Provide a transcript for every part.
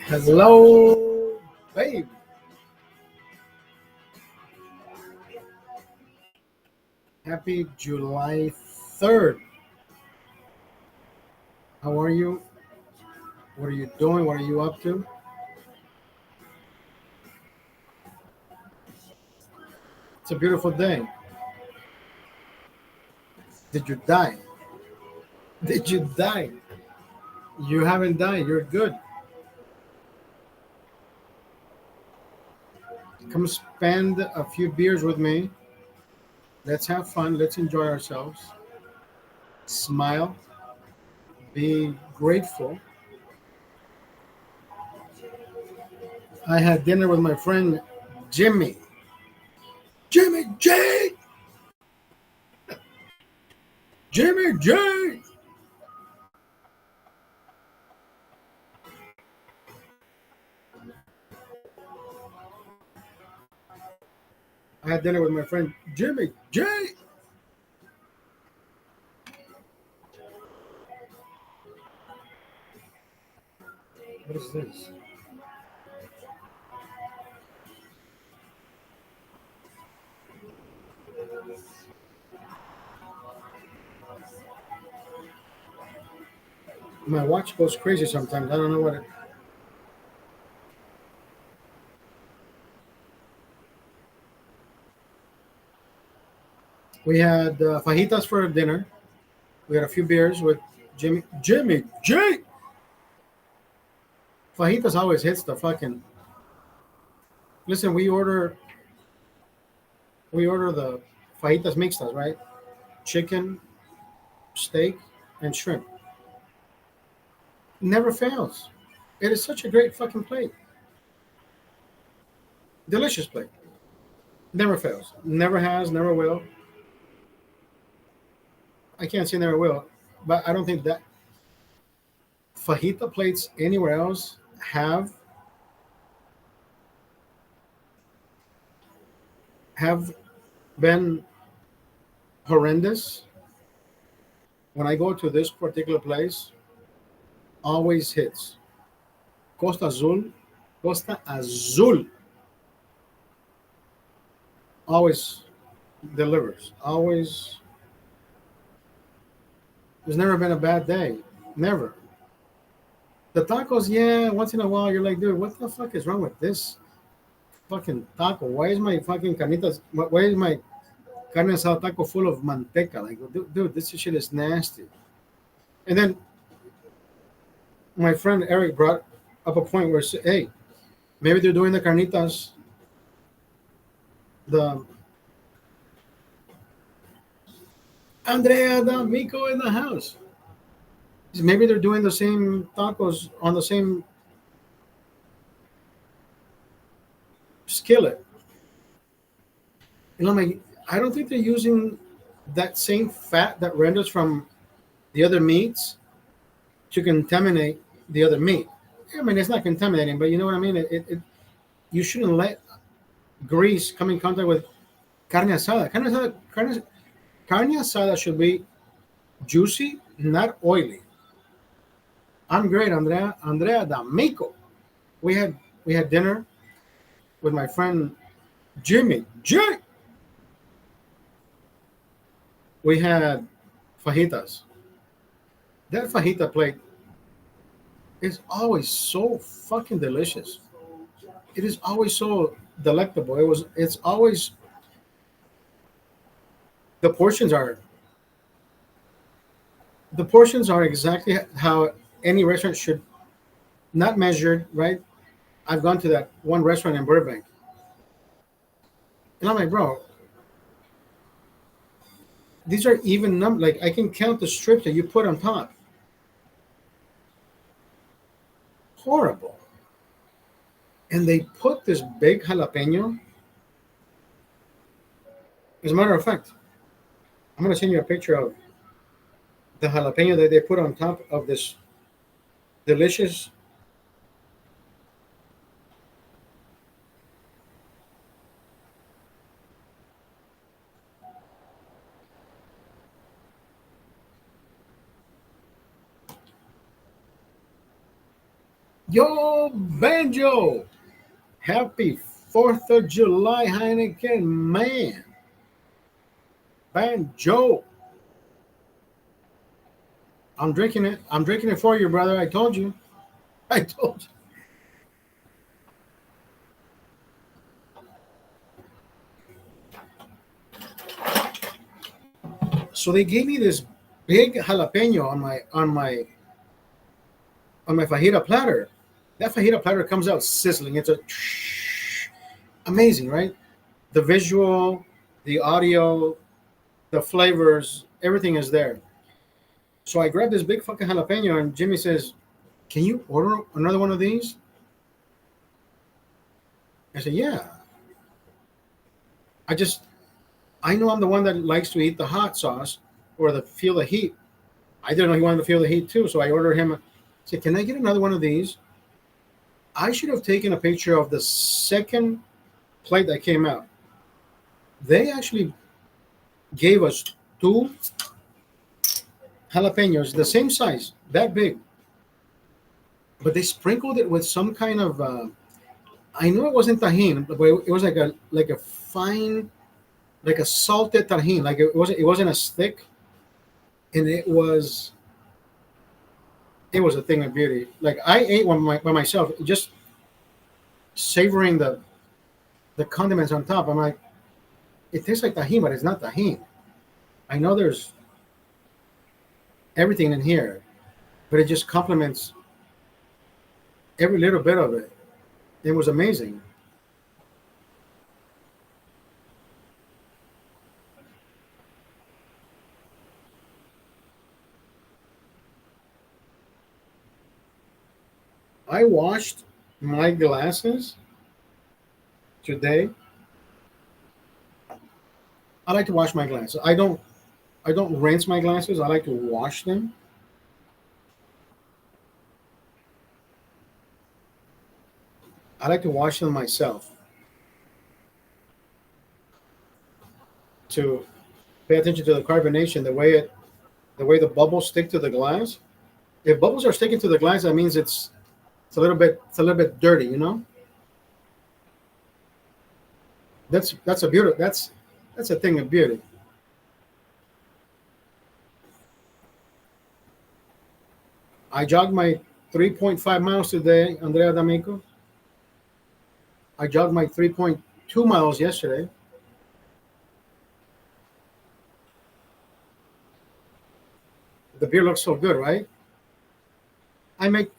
Hello, babe. Happy July 3rd. How are you? What are you doing? What are you up to? It's a beautiful day. Did you die? Did you die? You haven't died. You're good. Come spend a few beers with me. Let's have fun. Let's enjoy ourselves. Smile. Be grateful. I had dinner with my friend Jimmy. Jimmy J. Jimmy J. I had dinner with my friend Jimmy J. What is this? My watch goes crazy sometimes. I don't know what it. We had fajitas for dinner. We had a few beers with Jimmy J. Fajitas always hits the fucking. Listen, we order the fajitas mixtas, right? Chicken, steak, and shrimp. Never fails. It is such a great fucking plate. Delicious plate. Never fails. Never has. Never will. I can't say never will, but I don't think that fajita plates anywhere else have been horrendous. When I go to this particular place, always hits. Costa Azul, Costa Azul always delivers. Always. There's never been a bad day. Never. The tacos, yeah, once in a while you're like, dude, what the fuck is wrong with this fucking taco? Why is my fucking carnitas? Why is my carne asada taco full of manteca? Like, dude, this shit is nasty. And then my friend Eric brought up a point where, hey, maybe they're doing the carnitas, the Andrea D'Amico in the house. Maybe they're doing the same tacos on the same skillet. Like, I don't think they're using that same fat that renders from the other meats to contaminate the other meat. I mean, it's not contaminating, but you know what I mean? You shouldn't let grease come in contact with carne asada. Carne asada should be juicy, not oily. I'm great, Andrea. Andrea D'Amico. We had dinner with my friend Jimmy J. We had fajitas. That fajita plate is always so fucking delicious. It is always so delectable. It's always the portions are exactly how any restaurant should, not measured, right? I've gone to that one restaurant in Burbank. And I'm like, bro, these are even numbered. Like, I can count the strips that you put on top. Horrible. And they put this big jalapeno. As a matter of fact, I'm going to send you a picture of the jalapeno that they put on top of this delicious. Yo, Banjo! Happy 4th of July, Heineken man. Banjo. I'm drinking it. I'm drinking it for you, brother. I told you. I told you. So they gave me this big jalapeno on my fajita platter. That fajita platter comes out sizzling. It's a amazing, right? The visual, the audio, the flavors, everything is there. So I grabbed this big fucking jalapeno, and Jimmy says, "Can you order another one of these?" I said, "Yeah." I just I know I'm the one that likes to eat the hot sauce or the feel the heat. I didn't know he wanted to feel the heat too, so I ordered him. I said, "Can I get another one of these?" I should have taken a picture of the second plate that came out. They actually gave us two jalapenos, the same size, that big, but they sprinkled it with some kind of. I know it wasn't tahine, but it was like a fine, like a salted tahine. Like it wasn't as thick, and it was a thing of beauty. Like I ate one by myself, just savoring the condiments on top. I'm like, it tastes like tahine, but it's not tahine. I know there's everything in here, but it just complements every little bit of it. It was amazing. I washed my glasses today. I like to wash my glasses. I don't rinse my glasses. I like to wash them. I like to wash them myself to pay attention to the carbonation, the way the bubbles stick to the glass. If bubbles are sticking to the glass, that means it's a little bit dirty, you know? That's a beauty. That's a thing of beauty. I jogged my 3.5 miles today, Andrea D'Amico. I jogged my 3.2 miles yesterday. The beer looks so good, right? I make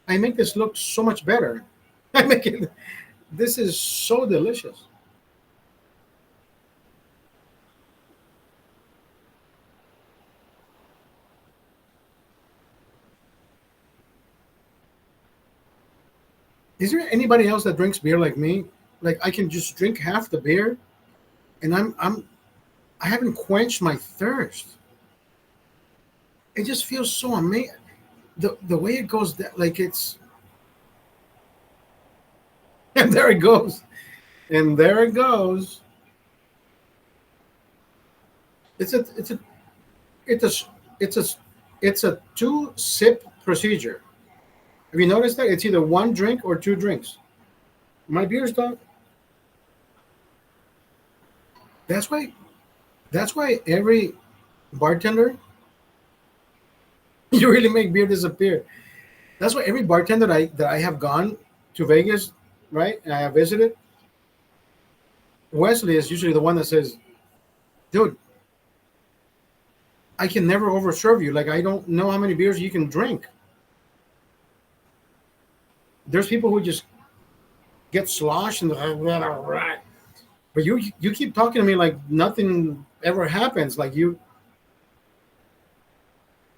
I make this look so much better. I make it. This is so delicious. Is there anybody else that drinks beer like me? Like I can just drink half the beer, and I haven't quenched my thirst. It just feels so amazing. The way it goes, like it's and there it goes, and there it goes. It's a it's a it's a it's a it's a two sip procedure. Have you noticed that it's either one drink or two drinks? My beers don't. That's why. That's why every bartender, you really make beer disappear. That's why every bartender that I have gone to Vegas, right, and I have visited, Wesley is usually the one that says, "Dude, I can never overserve you. Like I don't know how many beers you can drink." There's people who just get sloshed and but you keep talking to me like nothing ever happens. Like you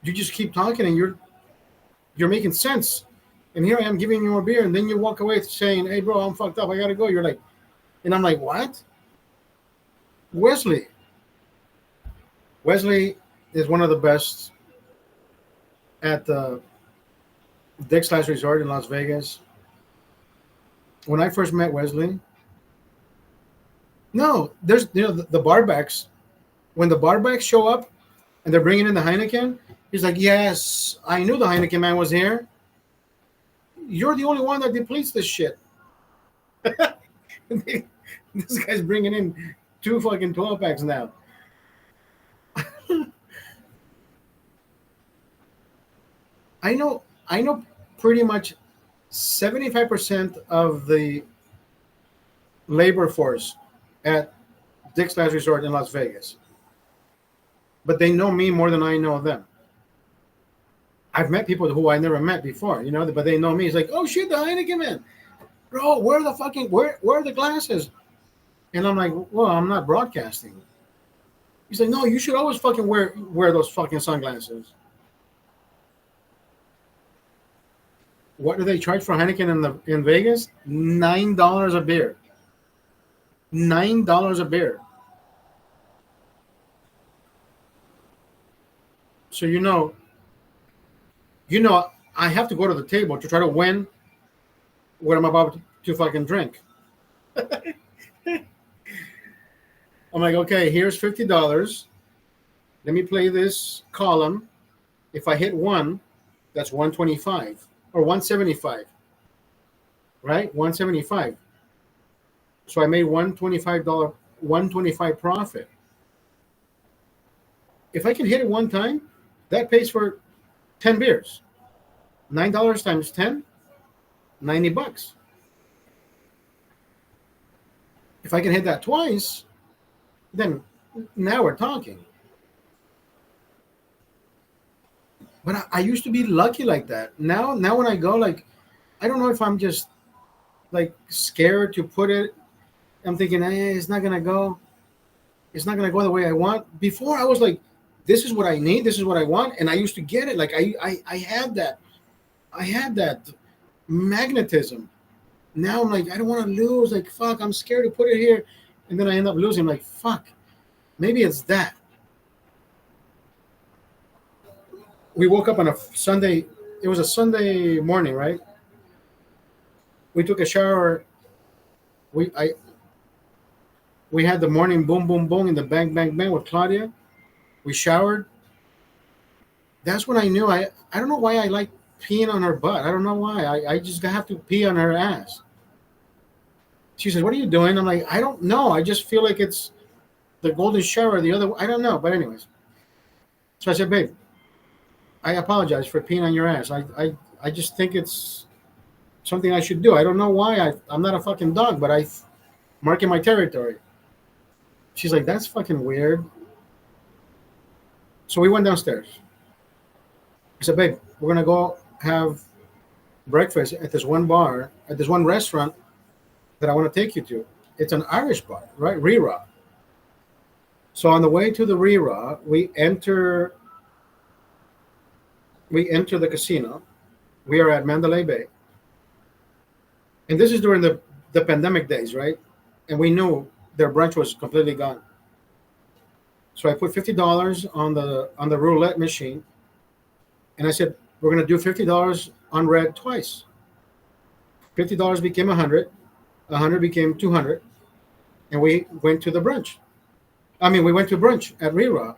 just keep talking and you're making sense. And here I am giving you more beer, and then you walk away saying, "Hey, bro, I'm fucked up. I gotta go." You're like, and I'm like, "What?" Wesley. Wesley is one of the best at Dick's Last Resort in Las Vegas. When I first met Wesley, no, there's the barbacks. When the barbacks show up and they're bringing in the Heineken, he's like, "Yes, I knew the Heineken man was here. You're the only one that depletes this shit." This guy's bringing in two fucking 12 packs now. I know pretty much 75% of the labor force at Dick's Last Resort in Las Vegas, but they know me more than I know them. I've met people who I never met before, but they know me. It's like, oh shit, the Heineken man, bro. Where are the glasses? And I'm like, well, I'm not broadcasting. He's like, no, you should always fucking wear those fucking sunglasses. What do they charge for Heineken in Vegas? $9 a beer. $9 a beer. So I have to go to the table to try to win what I'm about to fucking drink. I'm like, okay, here's $50. Let me play this column. If I hit one, that's 125 or 175, right? 175. So I made $125 profit. If I can hit it one time, that pays for 10 beers. $9 times 10, $90. If I can hit that twice, then now we're talking. But I used to be lucky like that. Now when I go, like, I don't know if I'm just like scared to put it. I'm thinking, it's not gonna go. It's not gonna go the way I want. Before I was like, this is what I need. This is what I want, and I used to get it. Like I had that magnetism. Now I'm like, I don't want to lose. Like, fuck, I'm scared to put it here, and then I end up losing. I'm like, fuck, maybe it's that. We woke up on a Sunday. It was a Sunday morning, right? We took a shower. We had the morning boom boom boom in the bang bang bang with Claudia. We showered. That's when I knew. I don't know why I like peeing on her butt. I don't know why. I just have to pee on her ass. She says, "What are you doing?" I'm like, "I don't know. I just feel like it's the golden shower. The other, I don't know." But anyways, so I said, "Babe, I apologize for peeing on your ass. I just think it's something I should do. I don't know why. I'm not a fucking dog, but I marking my territory." She's like, "That's fucking weird." So we went downstairs. I said, "Babe, we're gonna go have breakfast at this one bar, at this one restaurant that I want to take you to. It's an Irish bar, right? Rira." So on the way to the Rira, we enter the casino. We are at Mandalay Bay. And this is during the pandemic days, right? And we knew their brunch was completely gone. So I put $50 on the roulette machine, and I said, we're going to do $50 on red twice. $50 became 100, 100 became 200, and we went to the brunch. We went to brunch at Rira,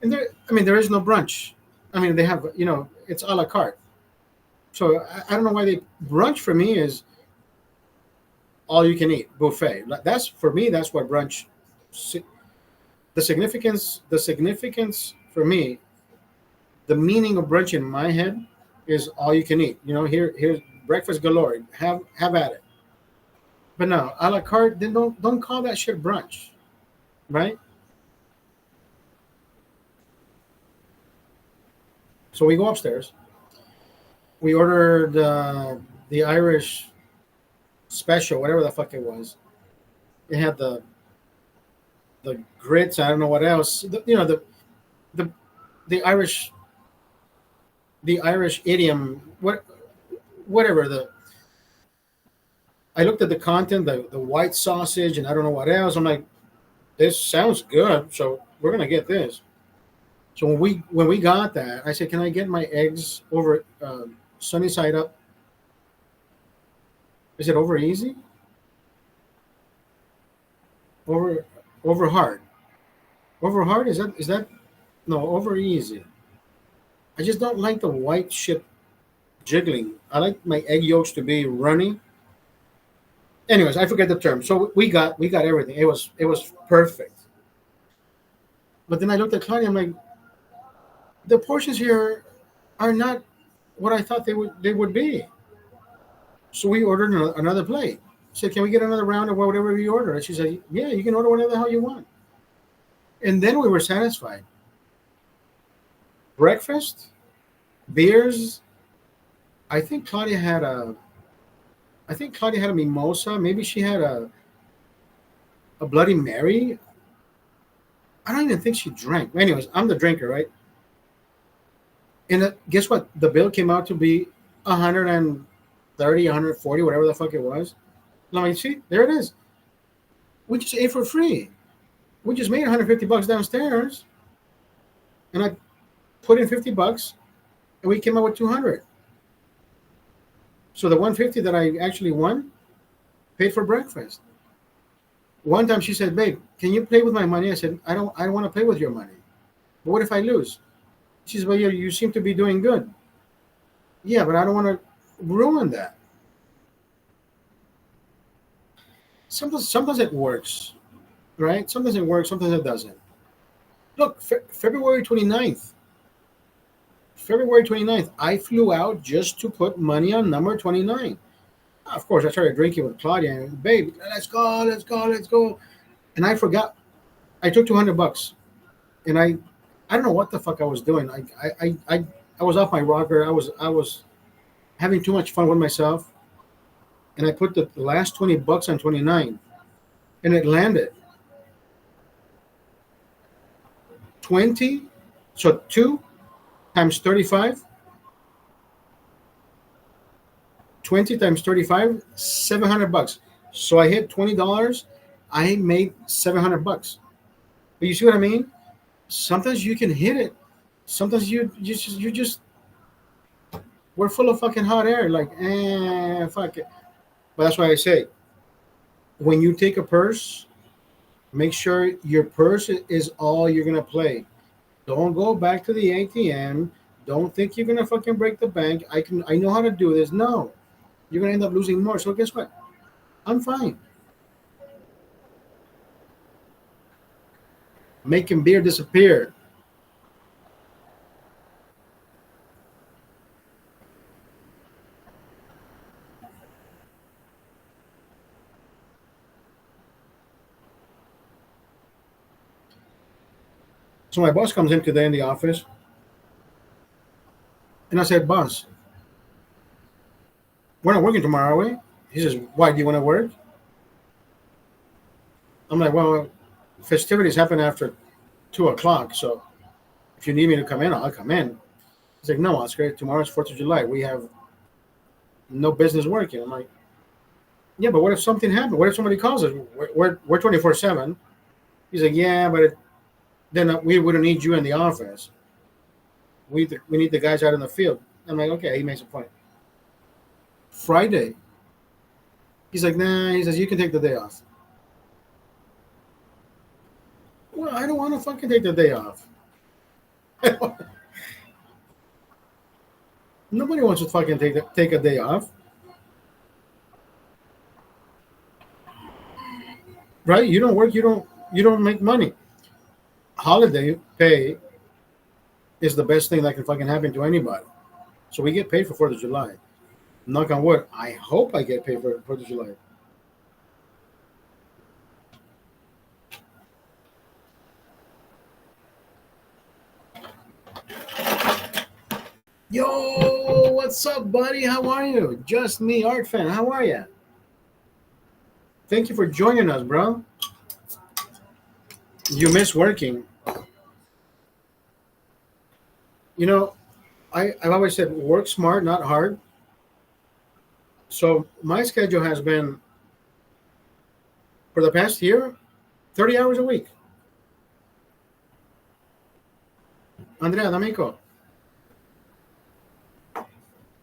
and there is no brunch. They have, it's a la carte. So I don't know why they brunch for me is all you can eat buffet. That's for me. That's what brunch. The significance for me, the meaning of brunch in my head is all you can eat. Here's breakfast galore. Have at it. But no, a la carte. Then don't call that shit brunch, right? So we go upstairs. We ordered the Irish special, whatever the fuck it was. It had the grits. I don't know what else. The Irish idiom. Whatever. I looked at the content, the white sausage, and I don't know what else. I'm like, this sounds good, so we're gonna get this. So when we got that, I said, "Can I get my eggs over sunny side up. Is it over easy? Over over hard? Over hard? Is that no over easy? I just don't like the white shit jiggling. I like my egg yolks to be runny. Anyways, I forget the term. So we got everything. It was perfect. But then I looked at Claudia. I'm like, the portions here are not what I thought they would be. So we ordered another plate. I said, can we get another round of whatever we order? And she said, yeah, you can order whatever the hell you want. And then we were satisfied. Breakfast, beers. I think Claudia had a. I think Claudia had a mimosa. Maybe she had a Bloody Mary. I don't even think she drank. Anyways, I'm the drinker, right? And guess what? The bill came out to be 130, 140, whatever the fuck it was. And I'm like, see, there it is. We just ate for free. We just made 150 bucks downstairs, and I put in 50 bucks, and we came out with 200. So the 150 that I actually won paid for breakfast. One time she said, "Babe, can you play with my money?" I said, "I don't want to play with your money. But what if I lose?" She says, "Well, you seem to be doing good." Yeah, but I don't want to ruin that. Sometimes it works, right? Sometimes it works, sometimes it doesn't. Look, February 29th. February 29th, I flew out just to put money on number 29. Of course, I started drinking with Claudia and, babe, let's go, let's go, let's go. And I forgot. I took 200 bucks. And I don't know what the fuck I was doing. I was off my rocker. I was having too much fun with myself. And I put the last 20 bucks on 29. And it landed. 20, so 2 times 35. 20 times 35, 700 bucks. So I hit $20. I made 700 bucks. But you see what I mean? Sometimes you can hit it. Sometimes you just we're full of fucking hot air. Like, fuck it. But that's why I say, when you take a purse, make sure your purse is all you're gonna play. Don't go back to the ATM. Don't think you're gonna fucking break the bank. I know how to do this. No, you're gonna end up losing more. So guess what? I'm fine. Making beer disappear. So my boss comes in today in the office, and I said, "Boss, we're not working tomorrow, are we?" He says, "Why? Do you want to work?" I'm like, "Well, festivities happen after 2 o'clock, so if you need me to come in, I'll come in." He's like, "No, Oscar, tomorrow's 4th of July. We have no business working." I'm like, "Yeah, but what if something happened? What if somebody calls us? We're 24/7." He's like, "Yeah, but then we wouldn't need you in the office. We need the guys out in the field." I'm like, "Okay." He makes a point. Friday, he's like, "Nah." He says, "You can take the day off." Well, I don't want to fucking take the day off. Nobody wants to fucking take a day off, right? You don't work, you don't make money. Holiday pay is the best thing that can fucking happen to anybody. So we get paid for 4th of July. Knock on wood. I hope I get paid for 4th of July. Yo, what's up, buddy? How are you? Just me, art fan. How are you? Thank you for joining us, bro. You miss working. You know, I've always said work smart, not hard. So my schedule has been for the past year, 30 hours a week. Andrea D'Amico,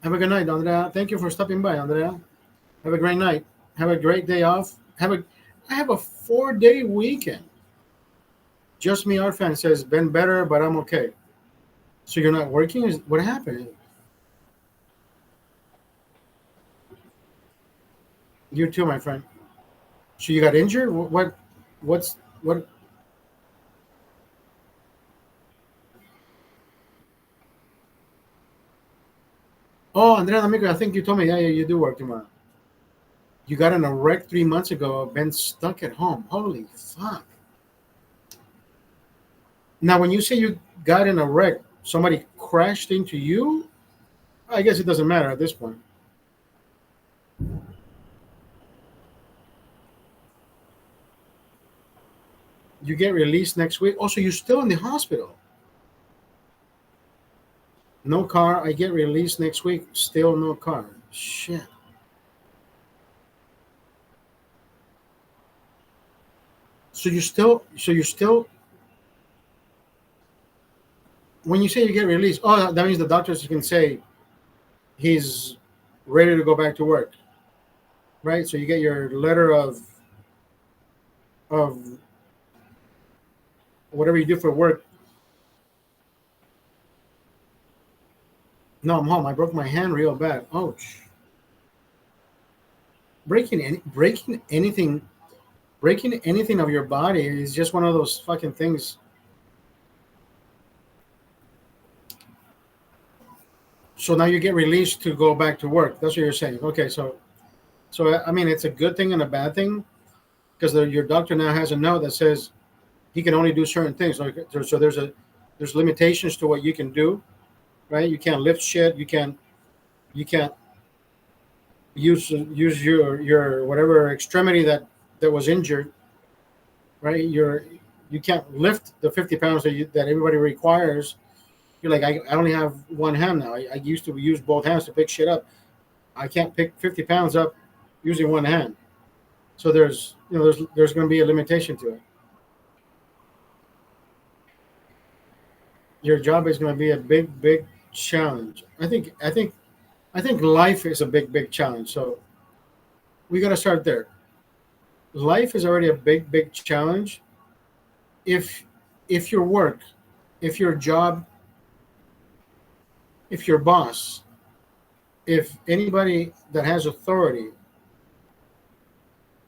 Have a good night, Andrea. Thank you for stopping by, Andrea. Have a great night. Have a great day off. I have a 4-day weekend. Just me, our fan says, been better, but I'm okay. So you're not working? What happened? You too, my friend. So you got injured? What? Oh, Andrea Amigo, I think you told me, yeah, you do work tomorrow. You got in a wreck 3 months ago, been stuck at home. Holy fuck. Now, when you say you got in a wreck, somebody crashed into you? I guess it doesn't matter at this point. You get released next week. Also, you're still in the hospital. No car. I get released next week. Still no car. Shit. So you're still, when you say you get released, oh, that means the doctors can say he's ready to go back to work, right? So you get your letter of whatever you do for work. No, I'm home. I broke my hand real bad. Ouch. Breaking anything of your body is just one of those fucking things. So now you get released to go back to work. That's what you're saying. Okay, so I mean, it's a good thing and a bad thing because your doctor now has a note that says he can only do certain things. Like so, there's limitations to what you can do, right? You can't lift shit. You can't use your whatever extremity that was injured, right? You can't lift the 50 pounds that everybody requires. You're like, I only have one hand now. I used to use both hands to pick shit up. I can't pick 50 pounds up using one hand. So there's going to be a limitation to it. Your job is going to be a big challenge. I think life is a big challenge. So we got to start there. Life is already a big challenge. If if your work, if your job, if your boss, if anybody that has authority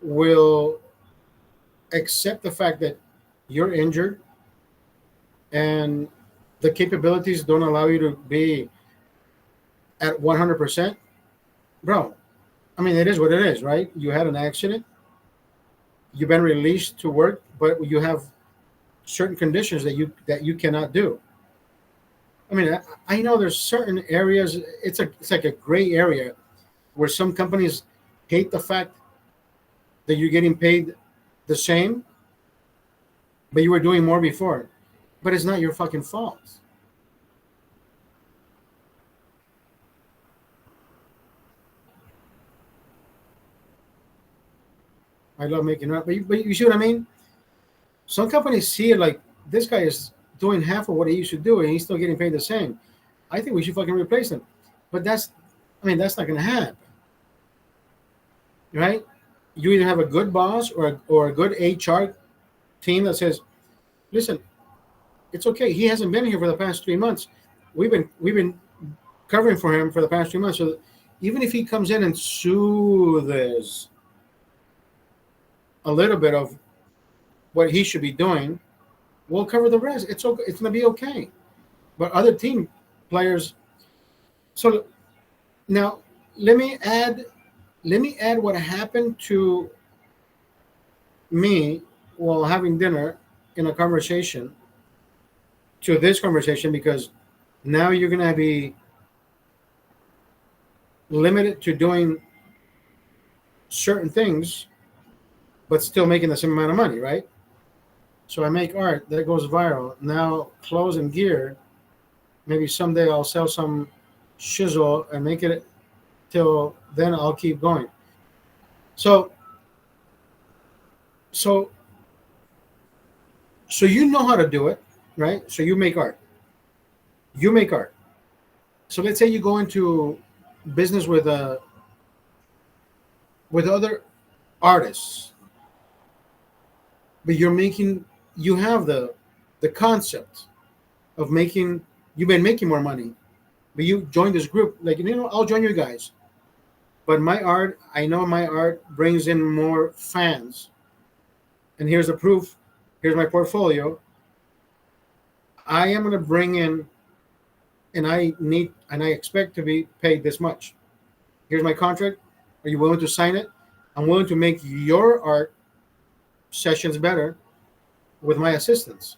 will accept the fact that you're injured and the capabilities don't allow you to be at 100%, bro. I mean, it is what it is, right? You had an accident, you've been released to work, but you have certain conditions that you cannot do. I mean, I know there's certain areas. It's like a gray area where some companies hate the fact that you're getting paid the same, but you were doing more before. But it's not your fucking fault. I love making art, but you see what I mean? Some companies see it like this guy is doing half of what he used to do, and he's still getting paid the same. I think we should fucking replace him. But I mean, that's not going to happen, right? You either have a good boss or a good HR team that says, "Listen, it's okay. He hasn't been here for the past 3 months. We've been covering for him for the past 3 months. So even if he comes in and soothes a little bit of what he should be doing, we'll cover the rest. It's okay. It's gonna be okay." But other team players. So now let me add what happened to me while having dinner in a conversation to this conversation because now you're gonna be limited to doing certain things, but still making the same amount of money, right? So I make art that goes viral. Now clothes and gear. Maybe someday I'll sell some shizzle and make it till then I'll keep going. So so so you know how to do it, right? So you make art. You make art. So let's say you go into business with other artists, but you have the concept of making you've been making more money, but you join this group like I'll join you guys, but my art I know my art brings in more fans, and here's the proof, here's my portfolio. I am going to bring in, and I expect to be paid this much. Here's my contract. Are you willing to sign it? I'm willing to make your art sessions better with my assistance.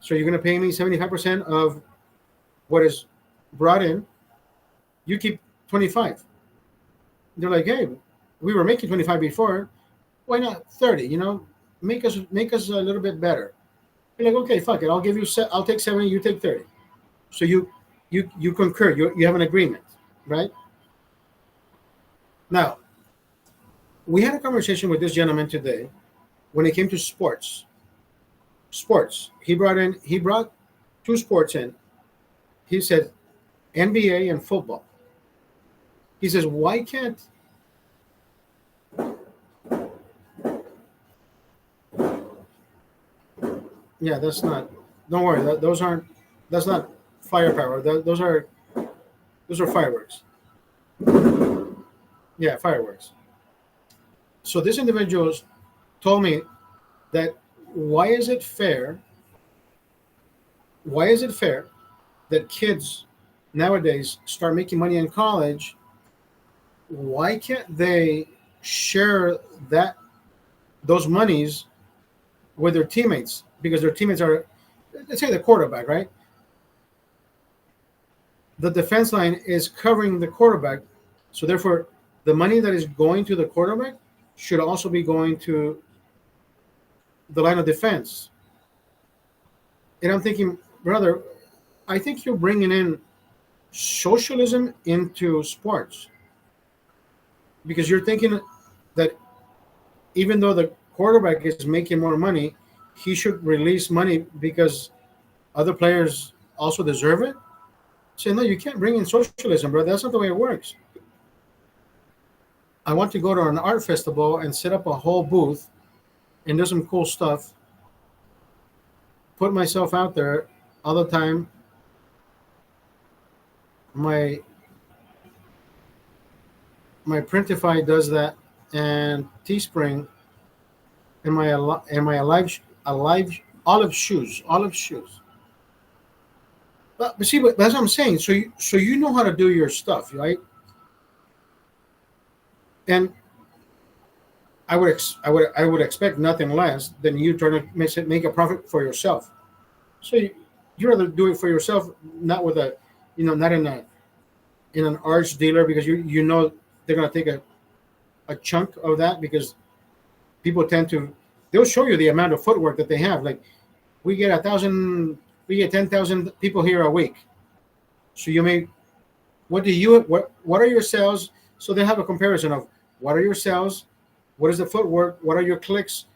So you're going to pay me 75% of what is brought in. You keep 25. They're like, hey, we were making 25 before. Why not 30? Make us a little bit better. You're like, okay, fuck it. I'll take 70. You take 30. So you concur. You have an agreement, right? Now we had a conversation with this gentleman today when it came to sports. Sports. He brought two sports in. He said NBA and football. He says, why can't yeah, that's not don't worry, that's not firepower. Those are fireworks. Yeah, fireworks. So this individual told me that why is it fair? Why is it fair that kids nowadays start making money in college? Why can't they share those monies with their teammates? Because their teammates are, let's say, the quarterback, right? The defense line is covering the quarterback, so therefore the money that is going to the quarterback should also be going to the line of defense. And I'm thinking, brother, I think you're bringing in socialism into sports because you're thinking that even though the quarterback is making more money, he should release money because other players also deserve it. Say, no, you can't bring in socialism, bro. That's not the way it works. I want to go to an art festival and set up a whole booth and do some cool stuff, put myself out there all the time. My Printify does that, and Teespring, and my alive olive shoes. But see, but that's what I'm saying. So you know how to do your stuff, right? And I would expect nothing less than you trying to make a profit for yourself. So you rather do it for yourself, not with not in an arts dealer because you know they're gonna take a chunk of that because people they'll show you the amount of footwork that they have. Like we get 1,000, we get 10,000 people here a week. So you may, what are your sales? So they have a comparison of what are your sales, what is the footwork, what are your clicks.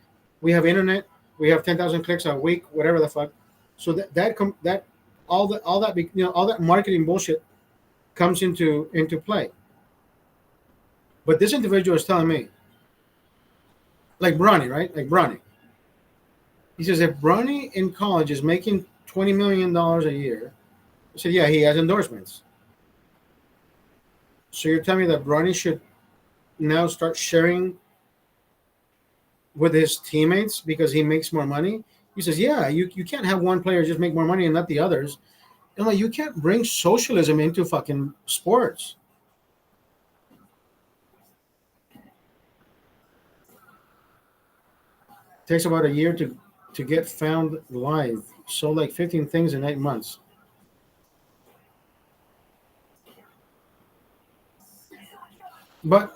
We have internet, we have 10,000 clicks a week, whatever the fuck. So that all that marketing bullshit comes into play. But this individual is telling me, like Bronny, right? Like Bronny. He says if Bronny in college is making $20 million a year, I said, yeah, he has endorsements. So you're telling me that Bronny should now start sharing with his teammates because he makes more money? He says, yeah, you can't have one player just make more money and not the others. And like, you can't bring socialism into fucking sports. It takes about a year to get found live. Sold like 15 things in 8 months. But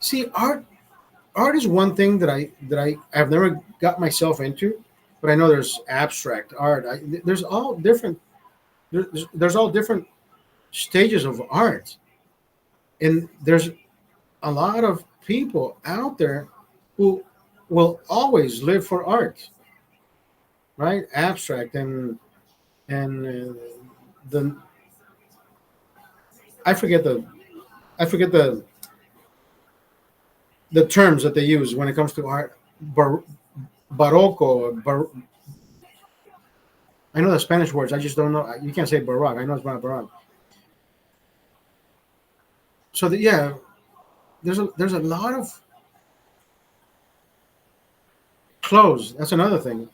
see, art is one thing I've never got myself into, but I know there's abstract art. There's all different stages of art, and there's a lot of people out there who will always live for art, right? Abstract and the I forget the I forget the terms that they use when it comes to art. Barroco. I know the Spanish words. I just don't know. You can't say baroque. I know it's not baroque. So yeah, there's a lot of clothes. That's another thing.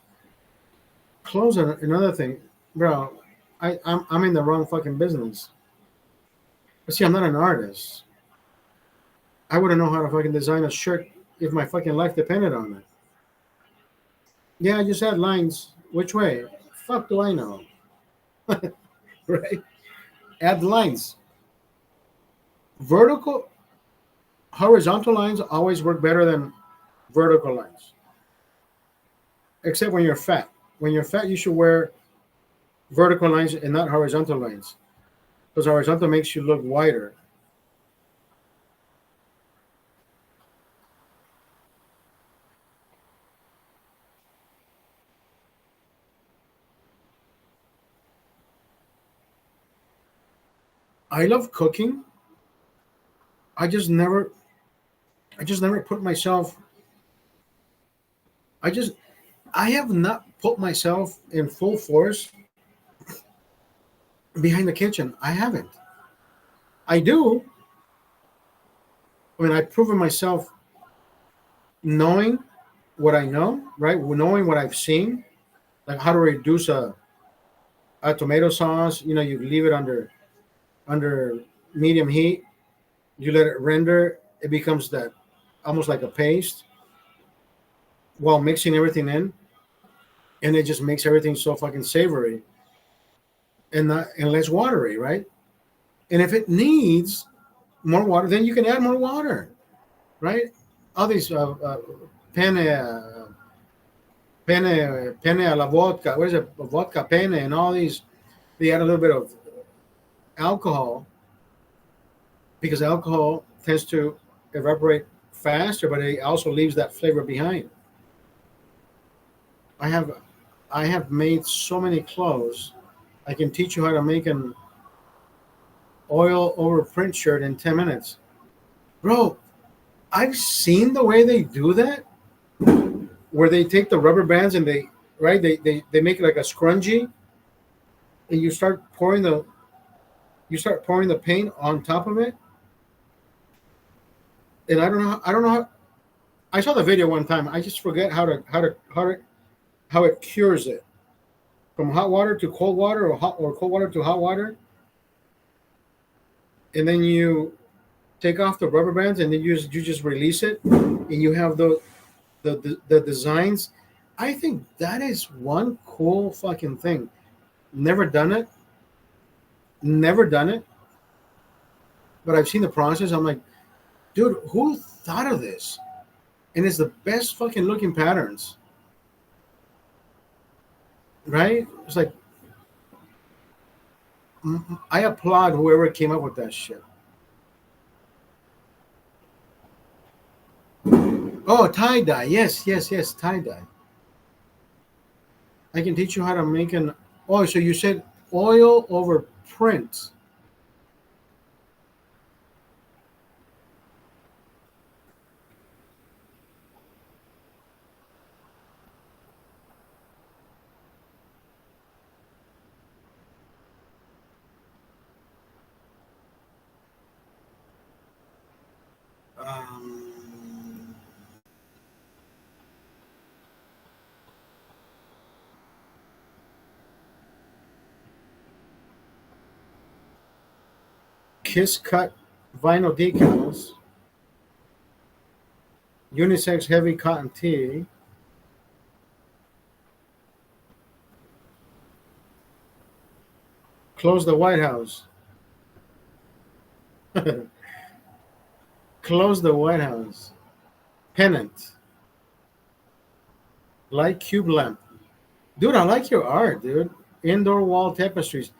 Clothes are another thing, bro. I'm in the wrong fucking business. But see, I'm not an artist. I wouldn't know how to fucking design a shirt if my fucking life depended on it. Yeah, I just had lines. Which way? Fuck do I know? Right? Add lines. Vertical, horizontal lines always work better than vertical lines. Except when you're fat. When you're fat, you should wear vertical lines and not horizontal lines. Because horizontal makes you look wider. I love cooking. I just never I just never put myself I just I have not put myself in full force behind the kitchen. I haven't. I do. I mean, I've proven myself knowing what I know, right? Knowing what I've seen, like how to reduce a tomato sauce. You know, you leave it under medium heat. You let it render. It becomes that almost like a paste while mixing everything in, and it just makes everything so fucking savory and not and less watery, right? And if it needs more water, then you can add more water, right? All these penne, penne alla vodka. What is it? Vodka penne, and all these. They add a little bit of alcohol because alcohol tends to evaporate faster, but it also leaves that flavor behind. I have, I have made so many clothes. I can teach you how to make an oil over print shirt in 10 minutes, bro. I've seen the way they do that, where they take the rubber bands and they make it like a scrunchie, and you start pouring the paint on top of it. And I don't know how, I saw the video one time. I just forget how it cures it from hot water to cold water or cold water to hot water, and then you take off the rubber bands and then you just release it, and you have the designs. I think that is one cool fucking thing. Never done it, never done it, but I've seen the process. I'm like, dude, who thought of this? And it's the best fucking looking patterns, right? It's like I applaud whoever came up with that shit. Oh, tie dye. Yes, yes, yes, tie dye. I can teach you how to make an. Oh, so you said oil over print. Um, Kiss cut vinyl decals, unisex heavy cotton tee, close the White House. Close the White House. Pennant, light cube lamp. Dude, I like your art, dude. Indoor wall tapestries.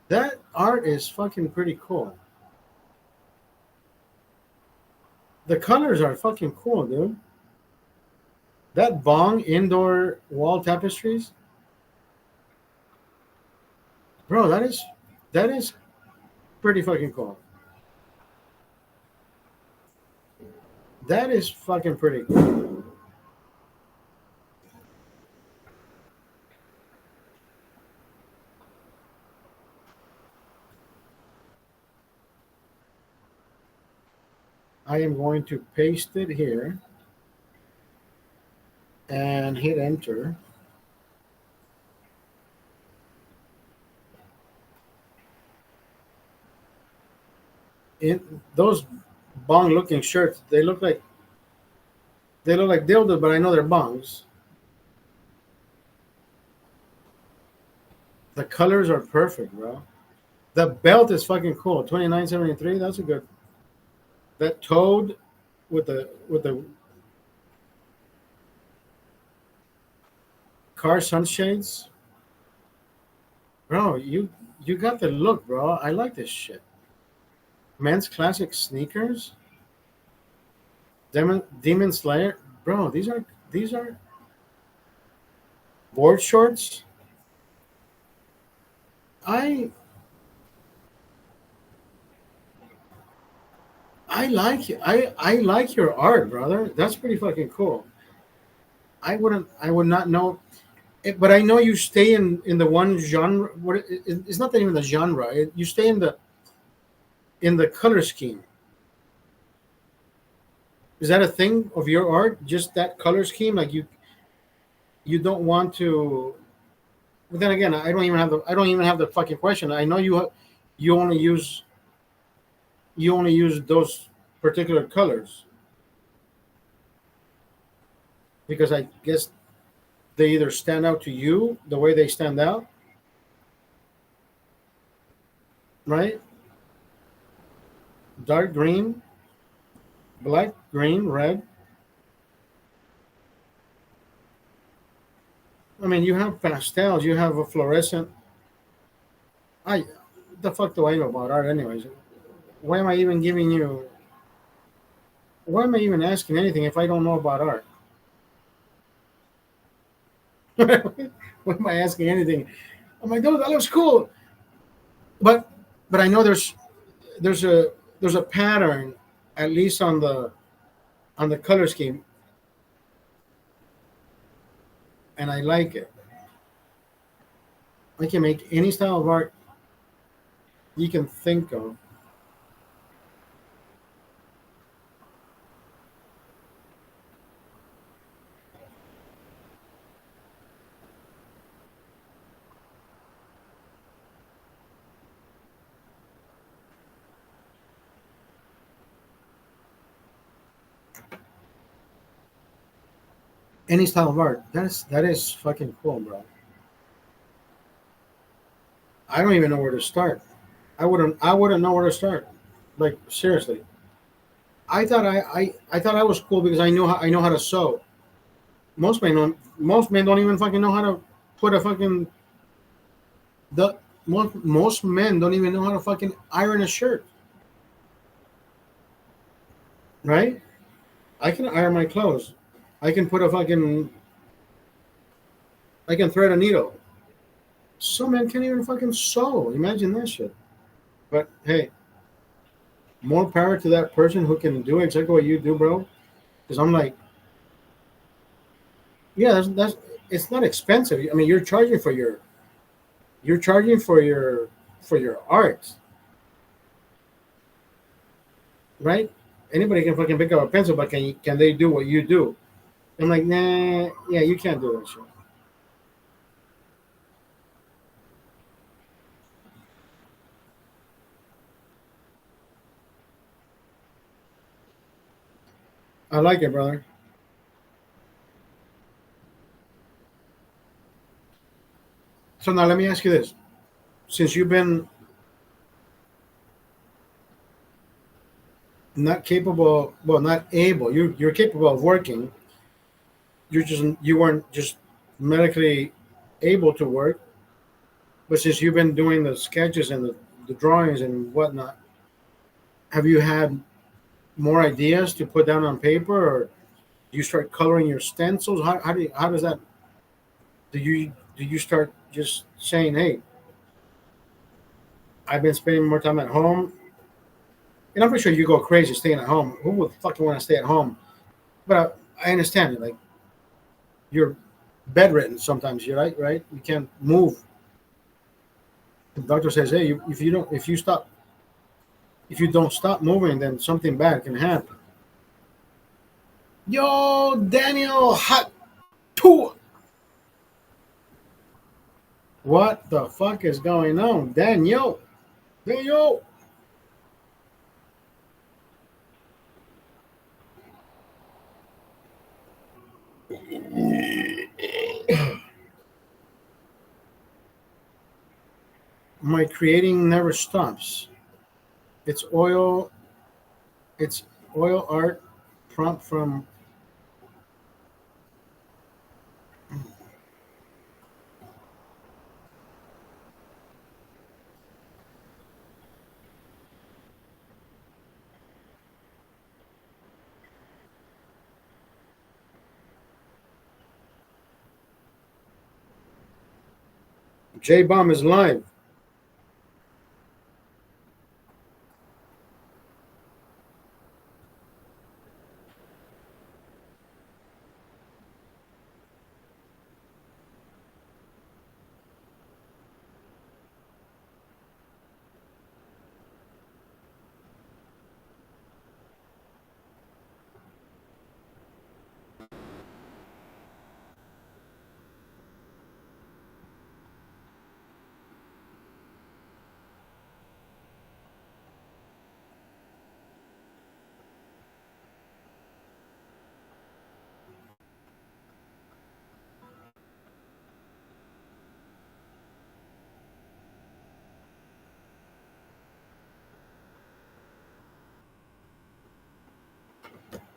That art is fucking pretty cool. The colors are fucking cool, dude. That bong indoor wall tapestries, bro. That is pretty fucking cool. That is fucking pretty cool. I am going to paste it here and hit enter. Those bong looking shirts, they look like dildos, but I know they're bongs. The colors are perfect, bro. The belt is fucking cool. 29.73. That's a good. That toad with the car sunshades, bro. You got the look, bro. I like this shit. Men's classic sneakers. Demon Slayer, bro. These are board shorts. I I like it. I like your art, brother. That's pretty fucking cool. I would not know it, but I know you stay in the one genre. It's not even the genre. You stay in the color scheme. Is that a thing of your art? Just that color scheme, like you don't want to. But then again, I don't even have the fucking question. I know you only use you only use those particular colors because I guess they either stand out to you the way they stand out, right? Dark green, black, green, red. I mean, you have pastels, you have a fluorescent. I, the fuck do I know about art, anyways? Why am I even giving you? Why am I even asking anything if I don't know about art? Why am I asking anything? I'm like, oh, that looks cool, but I know there's a there's a pattern, at least on the color scheme, and I like it. I can make any style of art you can think of. Any style of art. That is fucking cool, bro. I don't even know where to start. I wouldn't know where to start. Like seriously. I thought I was cool because I know how to sew. Most men don't even fucking know how to put a fucking the most men don't even know how to fucking iron a shirt, right? I can iron my clothes. I can put a fucking I can thread a needle. Some men can't even fucking sew. Imagine that shit. But hey, more power to that person who can do exactly what you do, bro. Because I'm like, yeah, that's it's not expensive. I mean, you're charging for your art, right? Anybody can fucking pick up a pencil, but can they do what you do? I'm like, nah, yeah, you can't do that shit. I like it, brother. So now let me ask you this: since you've been not capable, well, not able, you're capable of working. You weren't just medically able to work, but since you've been doing the sketches and the drawings and whatnot, have you had more ideas to put down on paper, or do you start coloring your stencils? How does that? Do you start just saying, "Hey, I've been spending more time at home. And I'm pretty sure you go crazy staying at home. Who would fucking want to stay at home? But I understand it. Like you're bedridden sometimes. You're right, right? You can't move. The doctor says, "Hey, if you don't stop moving, then something bad can happen." Yo, Daniel, hot tour. What the fuck is going on, Daniel? Daniel. My creating never stops. It's oil. It's oil art prompt from J Bomb is live.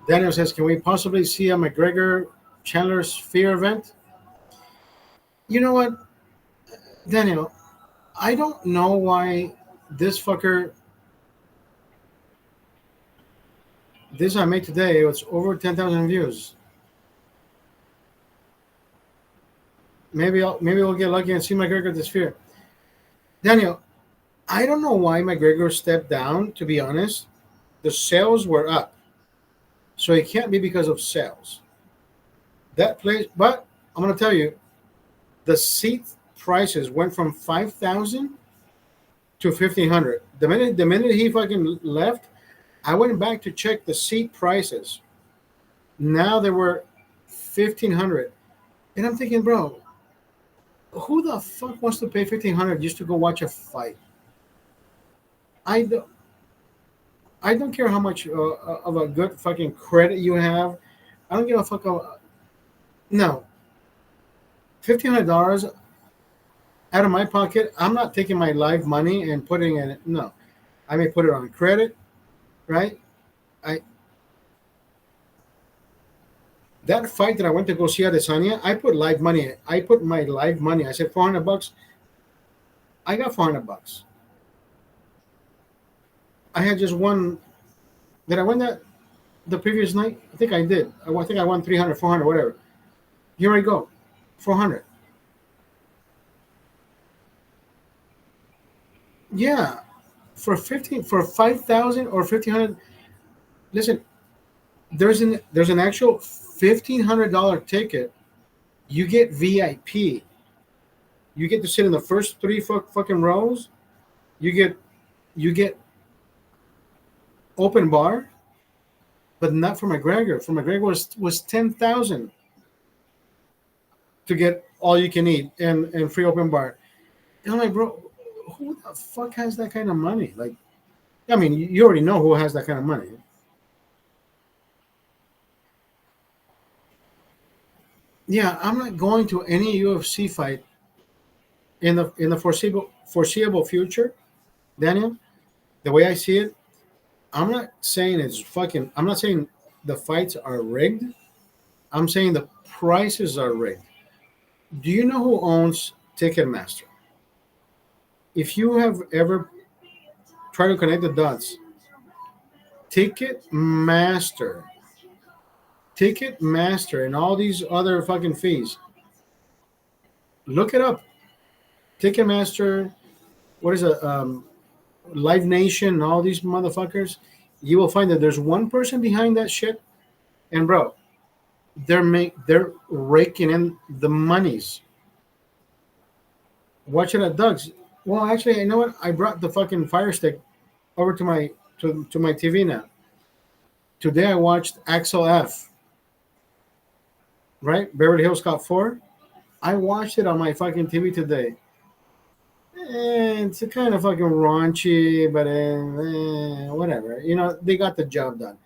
Daniel says, "Can we possibly see a McGregor Chandler Sphere event?" You know what, Daniel? I don't know why this fucker. This I made today. It's over 10,000 views. Maybe we'll get lucky and see McGregor at the Sphere. Daniel, I don't know why McGregor stepped down. To be honest, the sales were up, so it can't be because of sales. That place, but I'm gonna tell you, the seat prices went from 5,000 to 1,500. The minute he fucking left, I went back to check the seat prices. Now they were 1,500, and I'm thinking, bro, who the fuck wants to pay 1,500 just to go watch a fight? I don't. I don't care how much of a good fucking credit you have. I don't give a fuck. No, $1,500 out of my pocket. I'm not taking my live money and putting it. No, I may put it on credit, right? I That fight that I went to go see Adesanya, I put live money. I put my live money. I said $400. I got $400. I had just one. Did I win that the previous night? I think I did. I think I won 300, 400, whatever. Here I go, 400. Yeah, for 5,000 or 1,500. Listen, there's an actual $1,500 ticket. You get VIP. You get to sit in the first three fucking rows. You get open bar, but not for McGregor. For McGregor was 10,000 to get all you can eat and free open bar. And I'm like, bro, who the fuck has that kind of money? Like, I mean, you already know who has that kind of money. Yeah, I'm not going to any UFC fight in the foreseeable future, Daniel. The way I see it, I'm not saying it's fucking. I'm not saying the fights are rigged. I'm saying the prices are rigged. Do you know who owns Ticketmaster? If you have ever tried to connect the dots, Ticketmaster, Ticketmaster, and all these other fucking fees. Look it up. Ticketmaster. What is it? Live Nation, and all these motherfuckers, you will find that there's one person behind that shit, and bro, they're raking in the monies. Watch it at Doug's. Well, actually, you know what? I brought the fucking Fire Stick over to my TV now. Today I watched Axel F. Right, Beverly Hills Cop 4. I watched it on my fucking TV today. It's a kind of fucking raunchy, but whatever. You know, they got the job done.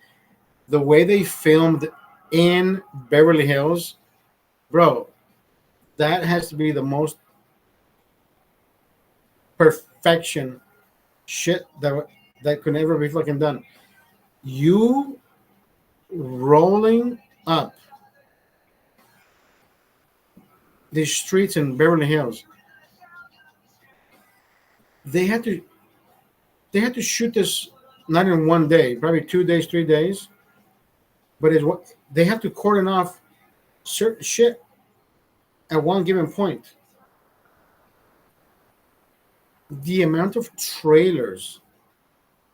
The way they filmed in Beverly Hills, bro, that has to be the most perfection shit that could ever be fucking done. You rolling up these streets in Beverly Hills. They had to they had to shoot this not in one day, probably 2 days, 3 days. But it's what they have to cordon off certain shit at one given point. The amount of trailers,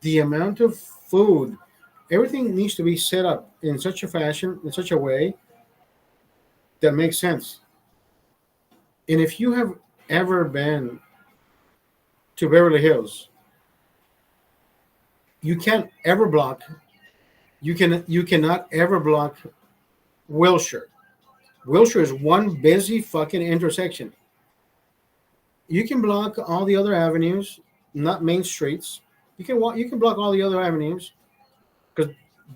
the amount of food, everything needs to be set up in such a fashion, in such a way that makes sense. And if you have ever been to Beverly Hills, you can't ever block. You cannot ever block Wilshire. Wilshire is one busy fucking intersection. You can block all the other avenues, not main streets. You can walk. You can block all the other avenues because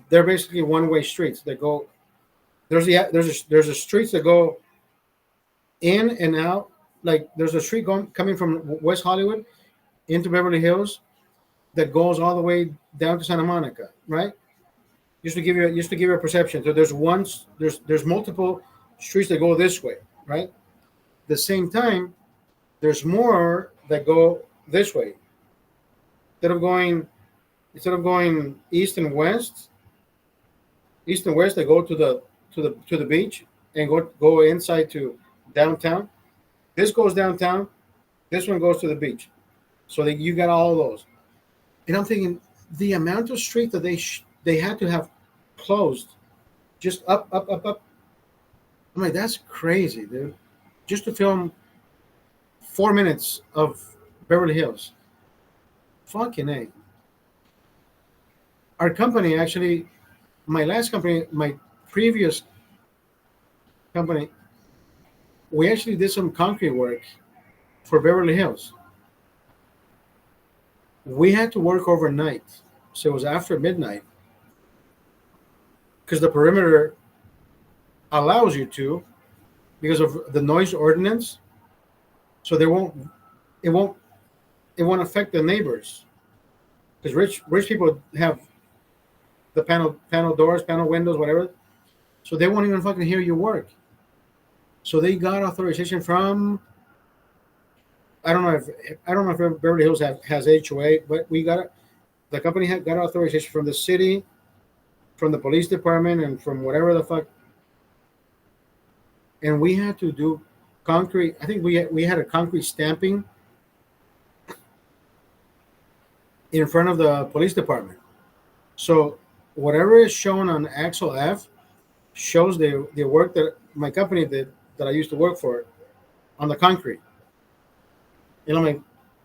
they're basically one-way streets that go. There's a streets that go in and out. Like there's a street coming from West Hollywood into Beverly Hills that goes all the way down to Santa Monica, right? Just to give you a perception. So there's multiple streets that go this way, right? At the same time, there's more that go this way. Instead of going east and west, they go to the beach and go inside to downtown. This goes downtown. This one goes to the beach. So that you got all those. And I'm thinking the amount of street that they had to have closed, just up, up, up, up. I'm like, that's crazy, dude. Just to film 4 minutes of Beverly Hills. Fucking A. Our company actually, my last company, my previous company, we actually did some concrete work for Beverly Hills. We had to work overnight. So it was after midnight. Because the perimeter allows you to, because of the noise ordinance. So it won't affect the neighbors. Because rich people have the panel doors, panel windows, whatever. So they won't even fucking hear you work. So they got authorization from, I don't know if Beverly Hills has HOA, but the company got authorization from the city, from the police department, and from whatever the fuck. And we had to do concrete. I think we had a concrete stamping in front of the police department. So whatever is shown on Axel F shows the work that my company did that I used to work for on the concrete. And I'm like,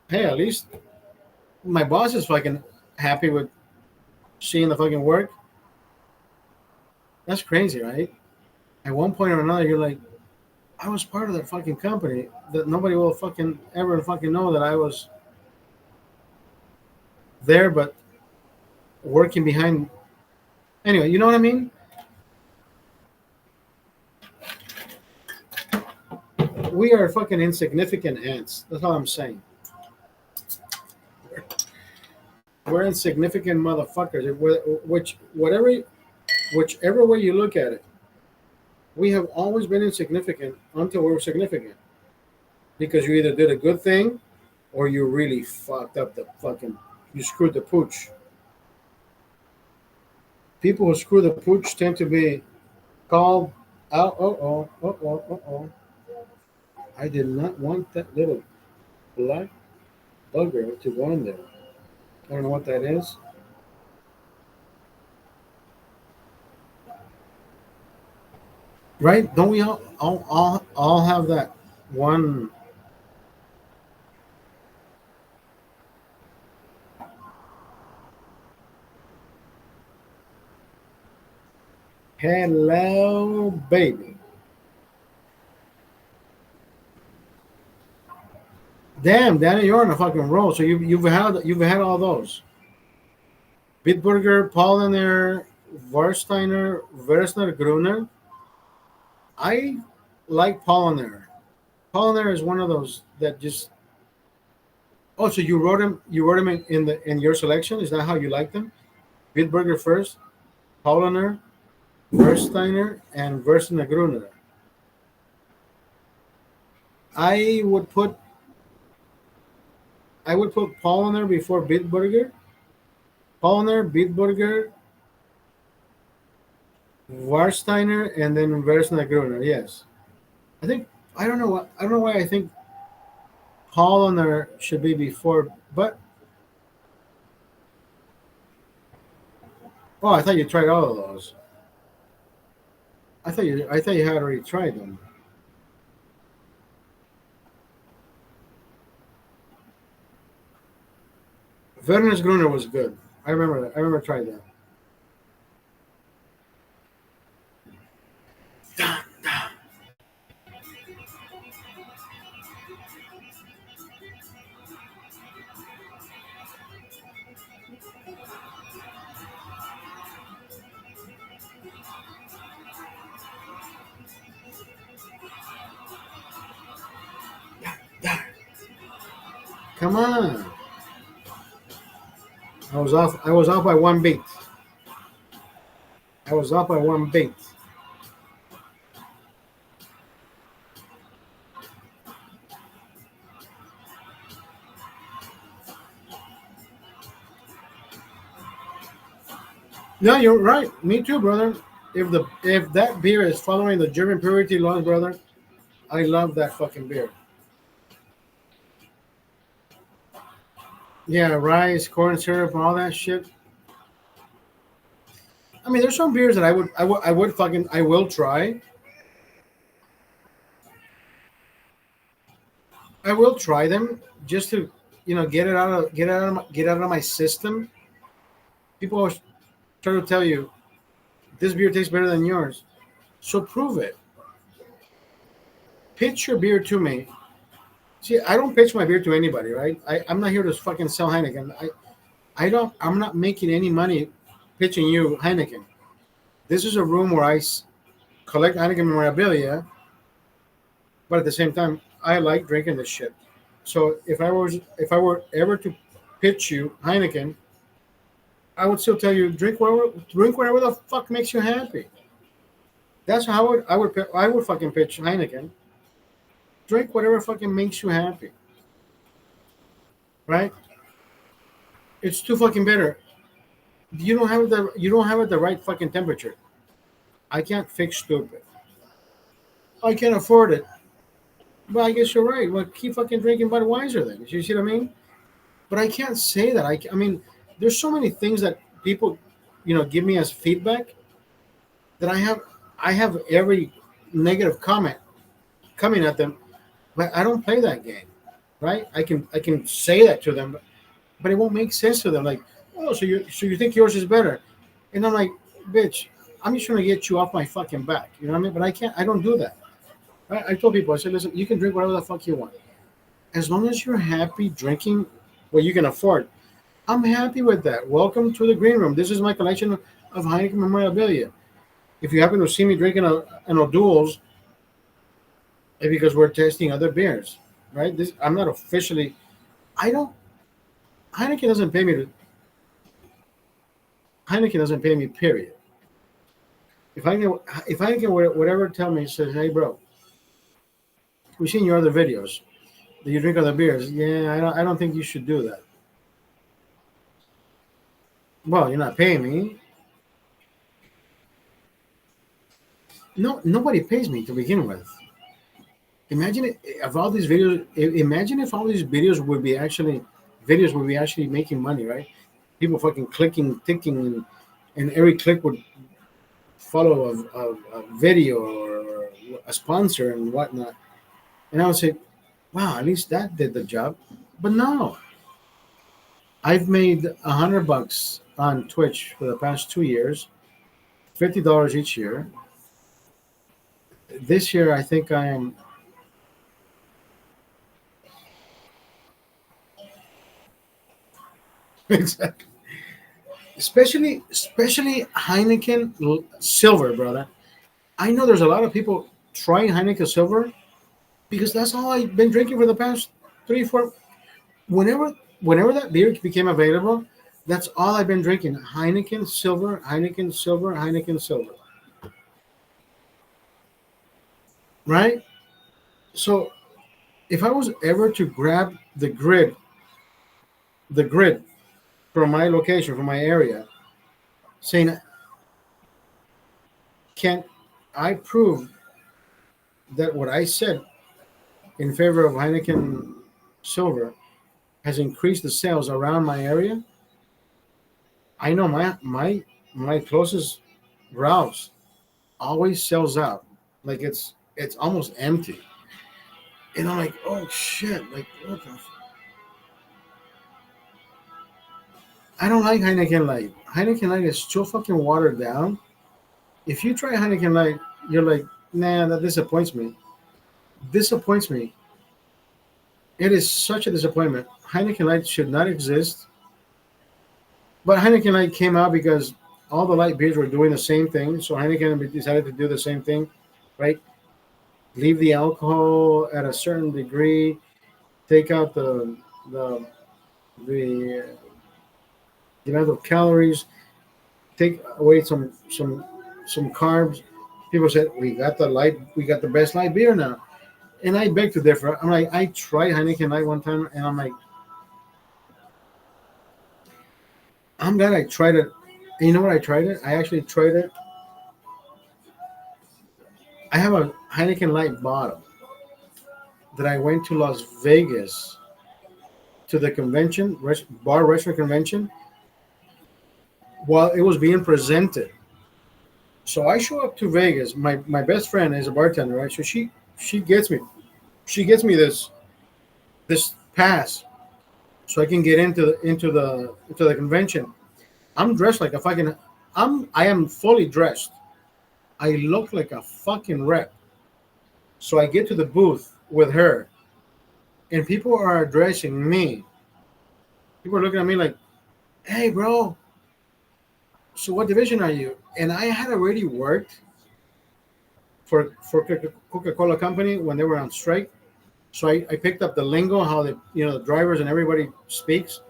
hey, at least my boss is fucking happy with seeing the fucking work. That's crazy, right? At one point or another, you're like, I was part of that fucking company that nobody will fucking ever fucking know that I was there, but working behind. Anyway, you know what I mean? We are fucking insignificant ants. That's all I'm saying. We're insignificant motherfuckers. Whichever way you look at it, we have always been insignificant until we're significant. Because you either did a good thing or you really fucked up you screwed the pooch. People who screw the pooch tend to be called out. Oh. I did not want that little black bugger to go in there. I don't know what that is. Right? Don't we all have that one? Hello, baby. Damn, Danny, you're on a fucking roll. So you've had all those. Bitburger, Polliner, Warsteiner, Versner, Gruner. I like Polliner. Polliner is one of those that just. Oh, so you wrote him. You wrote him in your selection. Is that how you like them? Bitburger first, Polliner, Versteiner, and Versner Gruner. I would put I would put Polliner before Bitburger. Polliner, Bitburger, Warsteiner, and then Versner Gruner. Yes, I think I don't know why I think Polliner should be before, but oh, I thought you tried all of those. I thought you had already tried them. Werner's Gruner was good. I remember that. I remember trying that. Come on. I was off by one beat. I was off by one beat. No, you're right. Me too, brother. If that beer is following the German purity laws, brother, I love that fucking beer. Yeah, rice, corn syrup, and all that shit. I mean, there's some beers that I will try. I will try them just to, get out of my system. People always try to tell you this beer tastes better than yours, so prove it. Pitch your beer to me. See, I don't pitch my beer to anybody, right? I'm not here to fucking sell Heineken. I'm not making any money pitching you Heineken. This is a room where collect Heineken memorabilia, but at the same time, I like drinking this shit. So if I were ever to pitch you Heineken, I would still tell you drink whatever the fuck makes you happy. That's how I would fucking pitch Heineken. Drink whatever fucking makes you happy, right? It's too fucking bitter. You don't have it the right fucking temperature. I can't fix stupid. I can't afford it. But I guess you're right. Well, keep fucking drinking Budweiser then. You see what I mean? But I can't say that. I mean, there's so many things that people, give me as feedback that I have every negative comment coming at them, but I don't play that game, right? I can say that to them, but it won't make sense to them. Like, oh, so you think yours is better? And I'm like, bitch, I'm just trying to get you off my fucking back. You know what I mean? But I can't. I don't do that. I told people, I said, listen, you can drink whatever the fuck you want, as long as you're happy drinking what you can afford. I'm happy with that. Welcome to the green room. This is my collection of Heineken memorabilia. If you happen to see me drinking an O'Doul's, it's because we're tasting other beers, right? I'm not officially. I don't. Heineken doesn't pay me to. Heineken doesn't pay me. Period. If I get whatever tell me says, hey bro, we've seen your other videos. Do you drink other beers? Yeah, I don't think you should do that. Well, you're not paying me. No, nobody pays me to begin with. Imagine if all these videos would be actually videos where we actually making money, right? People fucking clicking, ticking, and every click would follow a video or a sponsor and whatnot. And I would say, wow, at least that did the job. But no, I've made $100 on Twitch for the past 2 years, $50 each year. This year, I think I am exactly, especially Heineken Silver, brother. I know there's a lot of people trying Heineken Silver because that's all I've been drinking for the past 3, 4. Whenever that beer became available, that's all I've been drinking. Heineken Silver, Heineken Silver, Heineken Silver. Right? So if I was ever to grab the grid from my location, from my area, saying, can I prove that what I said in favor of Heineken Silver has increased the sales around my area? I know my closest Ralph's always sells out. Like it's almost empty. And I'm like, oh shit, like what the I don't like Heineken Light. Heineken Light is so fucking watered down. If you try Heineken Light, you're like, nah, that disappoints me. Disappoints me. It is such a disappointment. Heineken Light should not exist. But Heineken Light came out because all the light beers were doing the same thing. So Heineken decided to do the same thing, right? Leave the alcohol at a certain degree, take out the the, the amount of calories, take away some carbs. People said we got the best light beer now, and I beg to differ. I'm like, I tried Heineken Light one time, and I'm like, I'm glad I tried it. And you know what? I tried it. I actually tried it. I have a Heineken Light bottle that I went to Las Vegas to the convention, bar restaurant convention, while it was being presented. So I show up to Vegas. My best friend is a bartender, right? So she gets me this pass so I can get into the convention. I'm dressed like a fucking I am fully dressed. I look like a fucking rep. So I get to the booth with her, and people are addressing me. People are looking at me like, "Hey, bro, so what division are you?" And I had already worked for Coca Cola Company when they were on strike. So I picked up the lingo, how the drivers and everybody speaks.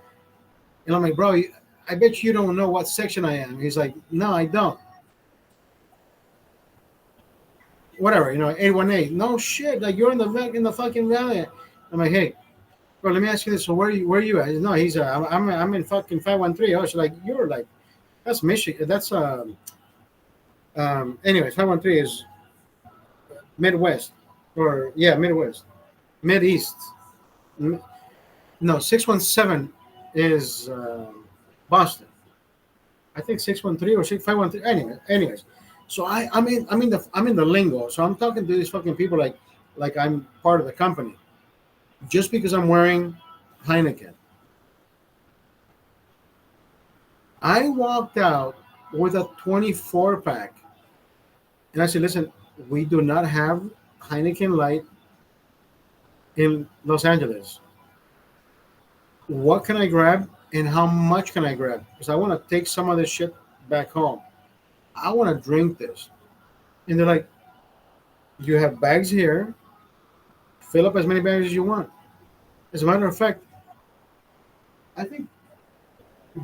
And I'm like, bro, I bet you don't know what section I am. He's like, no, I don't. Whatever, 818. No shit, like you're in the fucking valley. I'm like, hey, bro, let me ask you this. So where are you at? No, he's I'm in fucking 513. Oh, she's like, you're like, that's Michigan. That's anyway, 513 is Midwest, or yeah, Midwest, Mid East. No, 617 is Boston. I think 613 or 513. Anyways. So I'm in the lingo. So I'm talking to these fucking people like I'm part of the company. Just because I'm wearing Heineken. I walked out with a 24 pack and I said, listen, we do not have Heineken Light in Los Angeles. What can I grab and how much can I grab? Because I want to take some of this shit back home. I want to drink this. And they're like, you have bags here. Fill up as many bags as you want. As a matter of fact, I think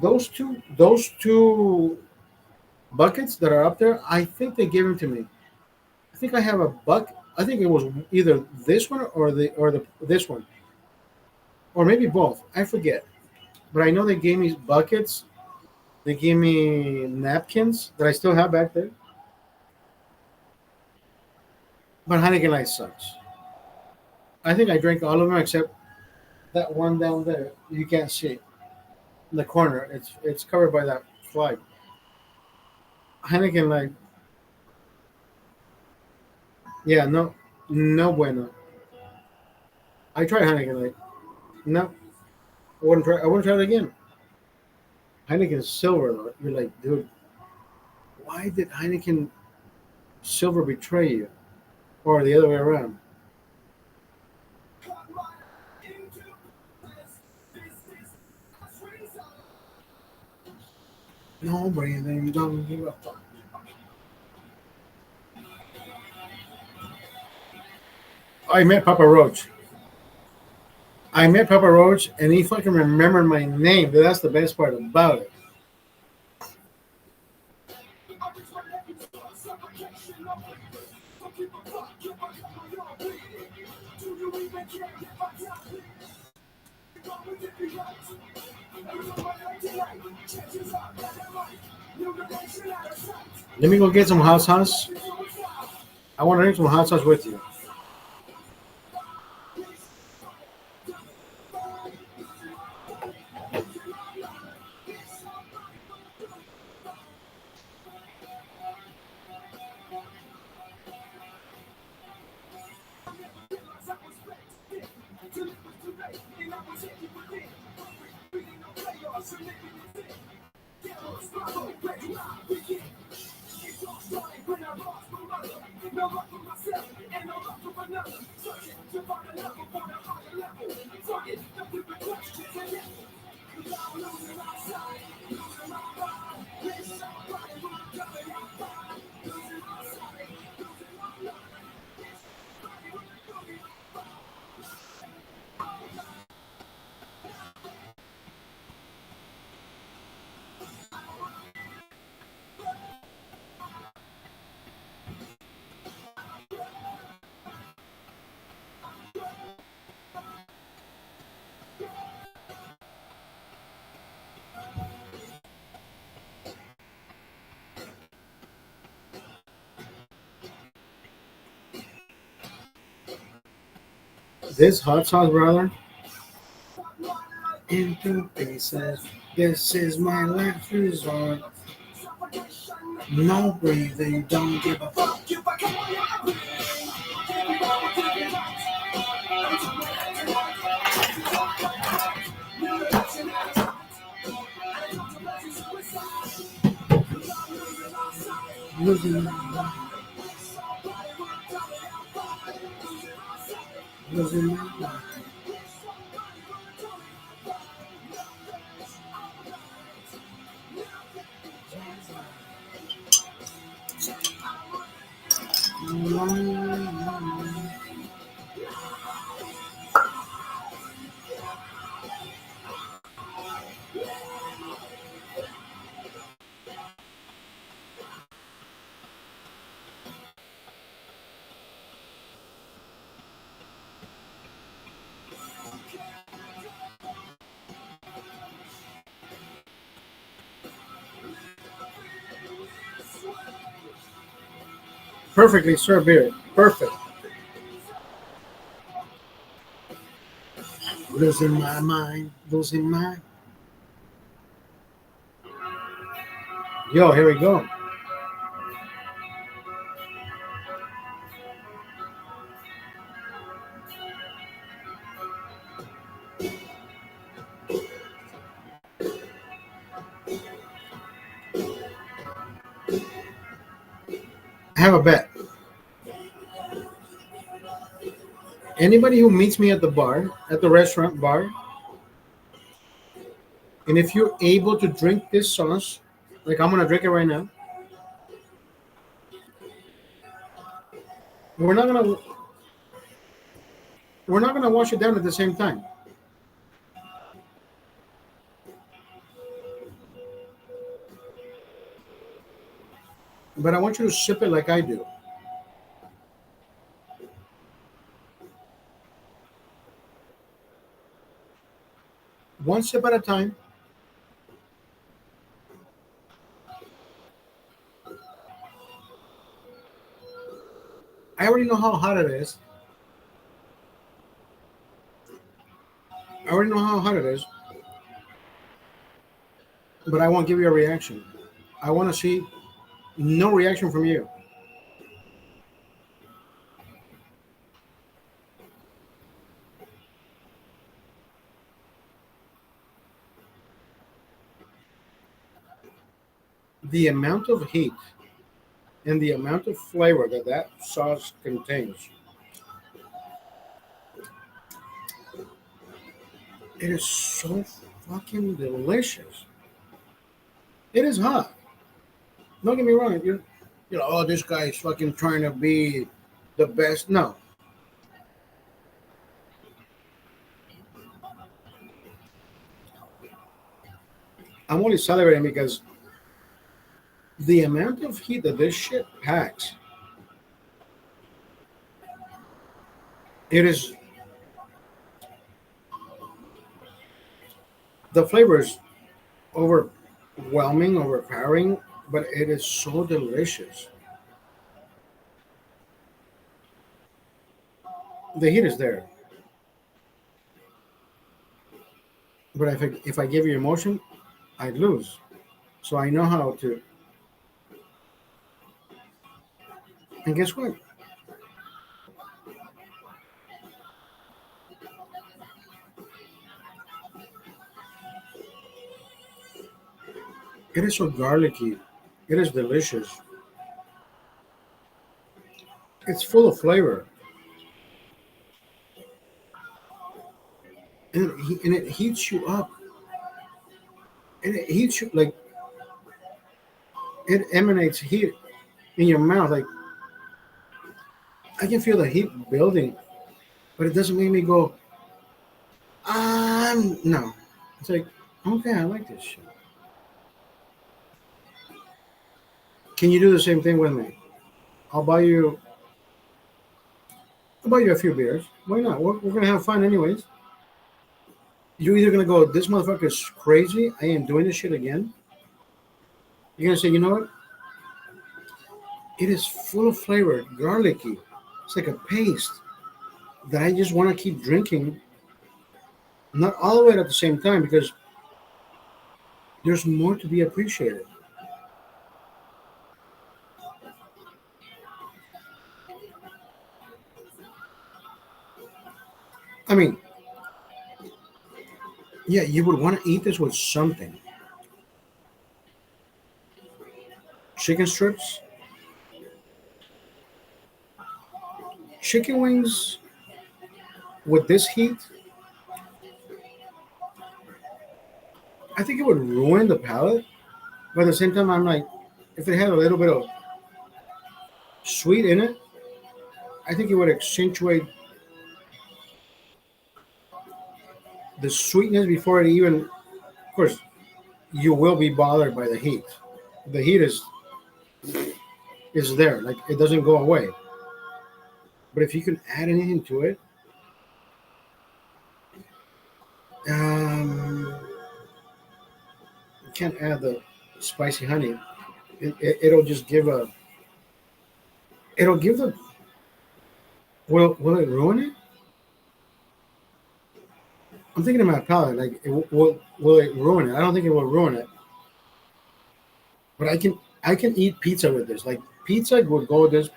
those two buckets that are up there, I think they gave them to me. I think I have a buck. I think it was either this one or the this one, or maybe both. I forget. But I know they gave me buckets. They gave me napkins that I still have back there. But Heineken Light sucks. I think I drank all of them except that one down there, you can't see it. In the corner. It's covered by that flag. Heineken like, yeah, no, no bueno. I tried Heineken like, no, I wouldn't try. I wouldn't try it again. Heineken Silver though. You're like, dude, why did Heineken Silver betray you, or the other way around? No breathing, don't give up. I met Papa Roach. I met Papa Roach, and he fucking remembered my name. That's the best part about it. Let me go get some hot sauce. I want to drink some hot sauce with you. This hot sauce, brother, into pieces. This is my last resort. No breathing, don't give a fuck. Losing my mind, losing my mind. Perfectly served beer. Perfect. Losing my mind, losing my. Yo, here we go. I have a bet. Anybody who meets me at the bar, at the restaurant bar, and if you're able to drink this sauce, like I'm gonna drink it right now, we're not gonna we're not gonna wash it down at the same time. But I want you to sip it like I do. One sip at a time. I already know how hot it is. I already know how hot it is, but I won't give you a reaction. I want to see no reaction from you. The amount of heat and the amount of flavor that that sauce contains, it is so fucking delicious. It is hot. Don't get me wrong. Oh, this guy is fucking trying to be the best. No, I'm only celebrating because the amount of heat that this shit packs, it is the flavor is overwhelming, overpowering, but it is so delicious. The heat is there, but if I give you emotion, I'd lose. So I know how to. And guess what? It is so garlicky. It is delicious. It's full of flavor, and it heats you up. And it heats you like it emanates heat in your mouth. Like I can feel the heat building, but it doesn't make me go. No. It's like okay, I like this shit. Can you do the same thing with me? I'll buy you. I'll buy you a few beers. Why not? We're gonna have fun anyways. You're either gonna go, this motherfucker is crazy. I ain't doing this shit again. You're gonna say, you know what? It is full of flavor, garlicky. It's like a paste that I just want to keep drinking. Not all of it at the same time because there's more to be appreciated. I mean, yeah, you would want to eat this with something. Chicken strips, chicken wings with this heat, I think it would ruin the palate. But at the same time, I'm like, if it had a little bit of sweet in it, I think it would accentuate the sweetness before it even. Of course, you will be bothered by the heat. The heat is there, like it doesn't go away. But if you can add anything to it, you can't add the spicy honey. It'll just give a. It'll give the. Will it ruin it? I'm thinking of my palate. Like, will it ruin it? I don't think it will ruin it. But I can eat pizza with this. Like pizza would go with this.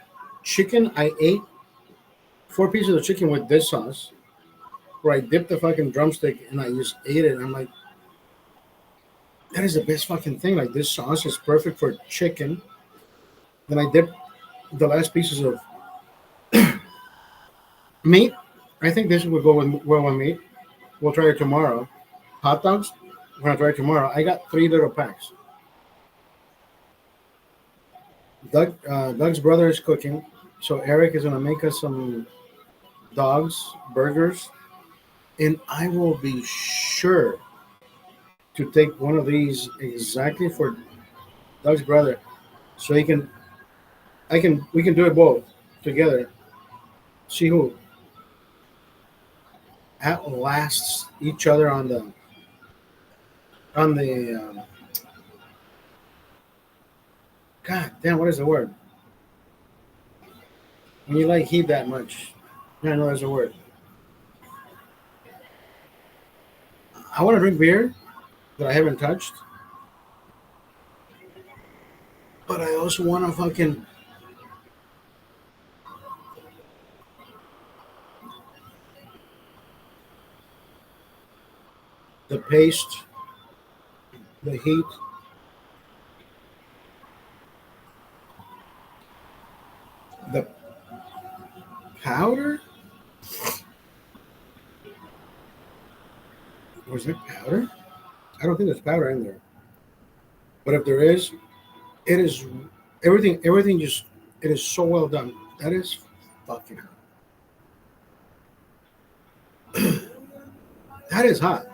Chicken, I ate 4 pieces of chicken with this sauce. Where I dipped the fucking drumstick and I just ate it. And I'm like, that is the best fucking thing. Like this sauce is perfect for chicken. Then I dipped the last pieces of meat. I think this would go well with meat. We'll try it tomorrow. Hot dogs. We're gonna try it tomorrow. I got 3 little packs. Doug's brother is cooking, so Eric is gonna make us some dogs, burgers, and I will be sure to take one of these exactly for Doug's brother, so we can do it both together. See who outlasts each other on the. God damn, what is the word? When you like heat that much, yeah, I know there's a word. I want to drink beer that I haven't touched, but I also want to fucking the paste, the heat, the powder. Was there powder? I don't think there's powder in there. But if there is, it is everything. Everything just it is so well done. That is fucking hot. That is hot.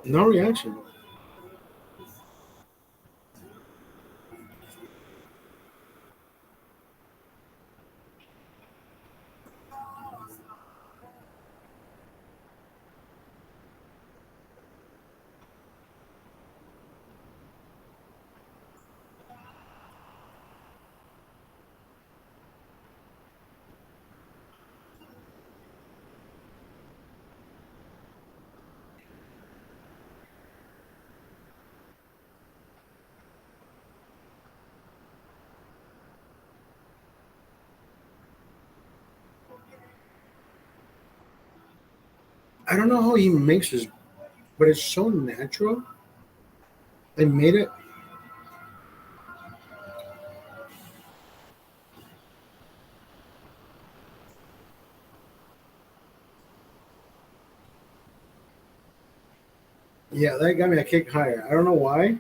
No reaction. I don't know how he makes this, but it's so natural. They made it. Yeah, that got me a kick higher. I don't know why.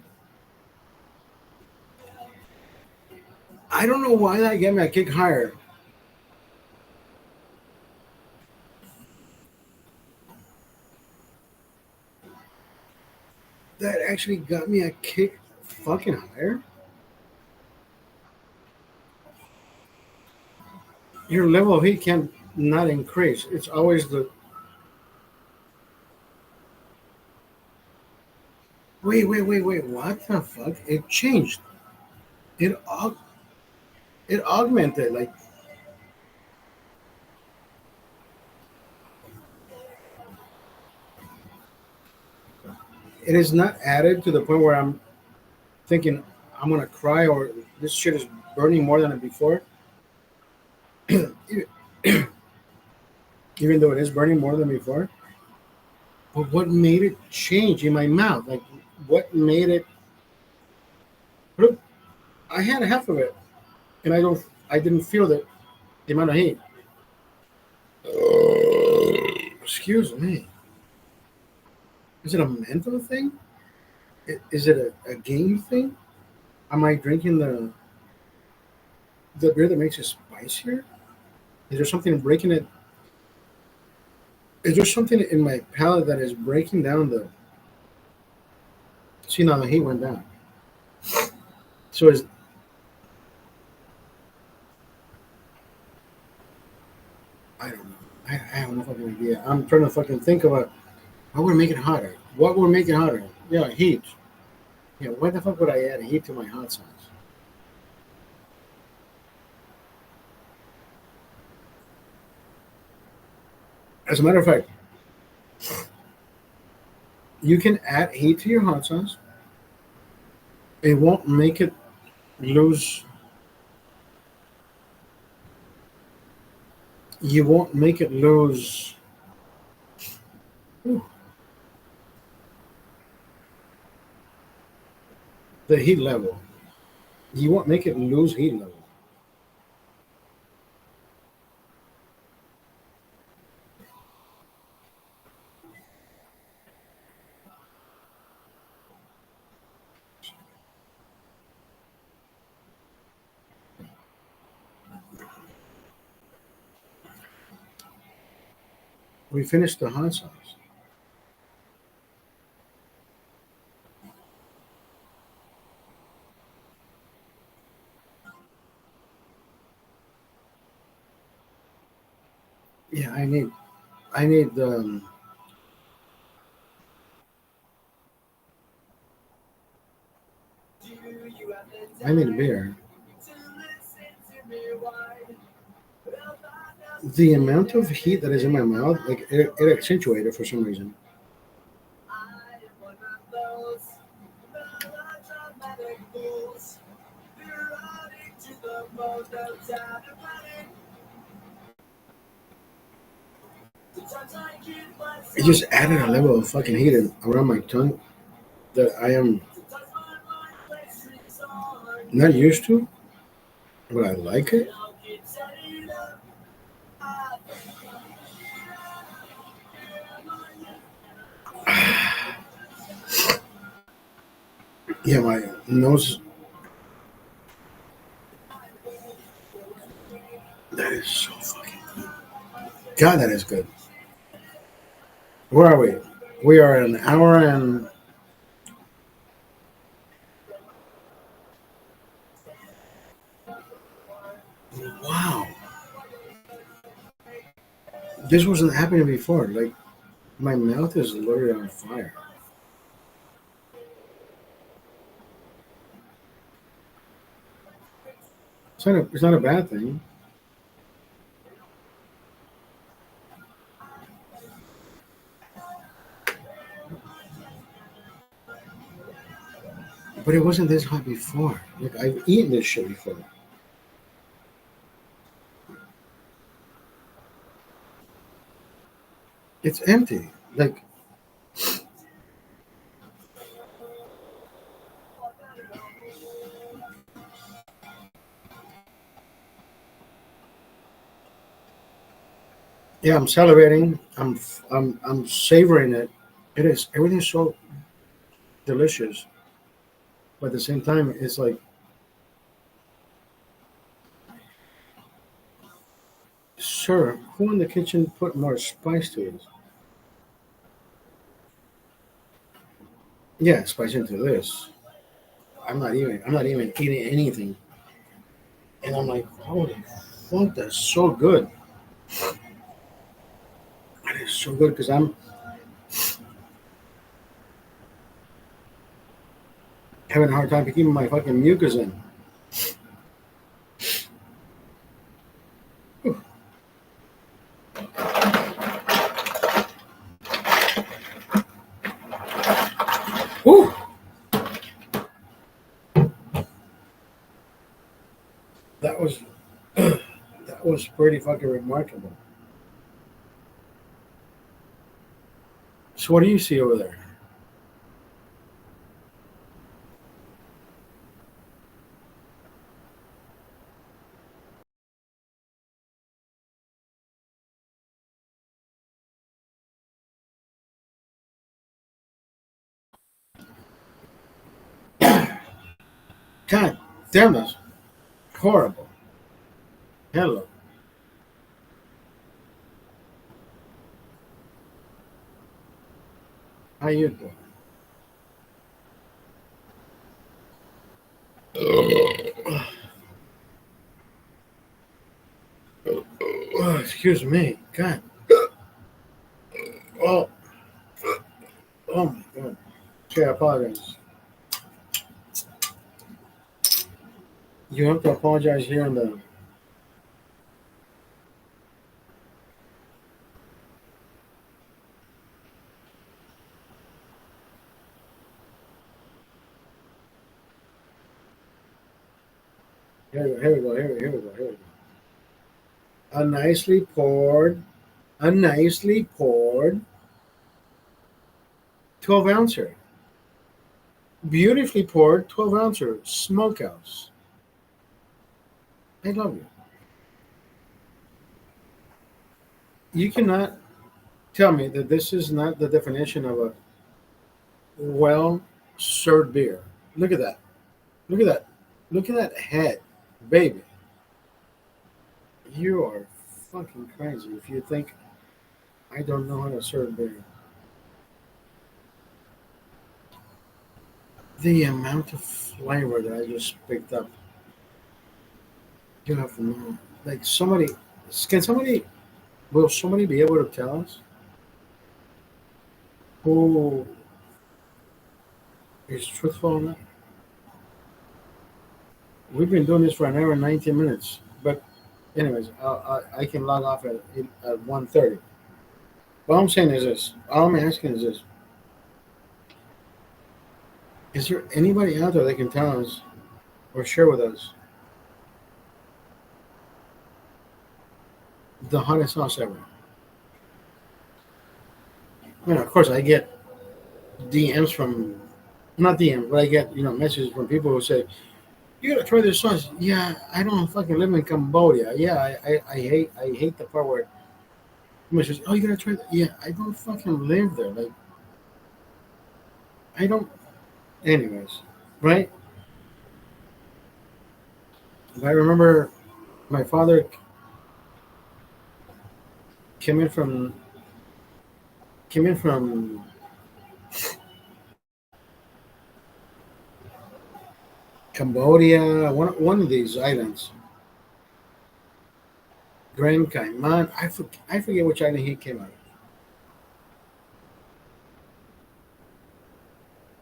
I don't know why that got me a kick higher. That actually got me a kick fucking higher. Your level of heat can not increase. It's always the wait. What the fuck? It changed. It aug- it augmented. Like it is not added to the point where I'm thinking I'm gonna cry or this shit is burning more than before. Even though it is burning more than before. But what made it change in my mouth? Like what made it? Look, I had half of it, and I didn't feel the amount of heat. Excuse me. Is it a mental thing? Is it a game thing? Am I drinking the beer that makes it spicier? Is there something breaking it? Is there something in my palate that is breaking down the? See now the heat went down. So is I don't know. I have no fucking idea. I'm trying to fucking think about what would make it hotter. What would make it hotter? Yeah, heat. Yeah, why the fuck would I add heat to my hot sauce? As a matter of fact, you can add heat to your hot sauce. It won't make it lose. You won't make it lose the heat level. You won't make it lose heat level. We finished the hot sauce. Yeah, I need I need a beer. The amount of heat that is in my mouth, like it accentuated for some reason. It just added a level of fucking heat around my tongue that I am not used to, but I like it. Yeah, my nose. That is so fucking God. That is good. Where are we? We are an hour and wow. This wasn't happening before. Like my mouth is literally on fire. It's not a bad thing, but it wasn't this hot before. Like I've eaten this shit before. It's empty. Like yeah, I'm salivating. I'm savoring it. It is everything's so delicious, but at the same time, it's like, sir, who in the kitchen put more spice to it? Yeah, spice into this. I'm not even eating anything, and I'm like, holy fuck, that's so good. That is so good because I'm having a hard time keeping my fucking mucus in. Whew, that was that was pretty fucking remarkable. So, what do you see over there? God damn, that's horrible. Hello, how you doing? Oh, excuse me. God. Oh, oh my God. Okay, I apologize. You have to apologize here in the. Here we go. Here we go. Here we go. A a nicely poured 12 ouncer. Beautifully poured 12 ouncer smokehouse. I love you. You cannot tell me that this is not the definition of a well served beer. Look at that. Look at that. Look at that head, baby. You are fucking crazy if you think I don't know how to serve beer. The amount of flavor that I just picked up, you have to know. Like somebody, can somebody, will somebody be able to tell us who is truthful on that? We've been doing this for an hour and 19 minutes, but Anyways, I can log off at 1:30. What I'm saying is this. All I'm asking is this: is there anybody out there that can tell us or share with us the hottest sauce ever? Of course, I get DMs from not DMs, but I get messages from people who say you gotta try this sauce. Yeah, I don't fucking live in Cambodia. Yeah, I hate the part where somebody says, oh, you gotta try that. Yeah, I don't fucking live there. Like I don't. Anyways, right? I remember my father came in from came in from Cambodia, one of these islands, Grand Cayman. I forget which island he came out of,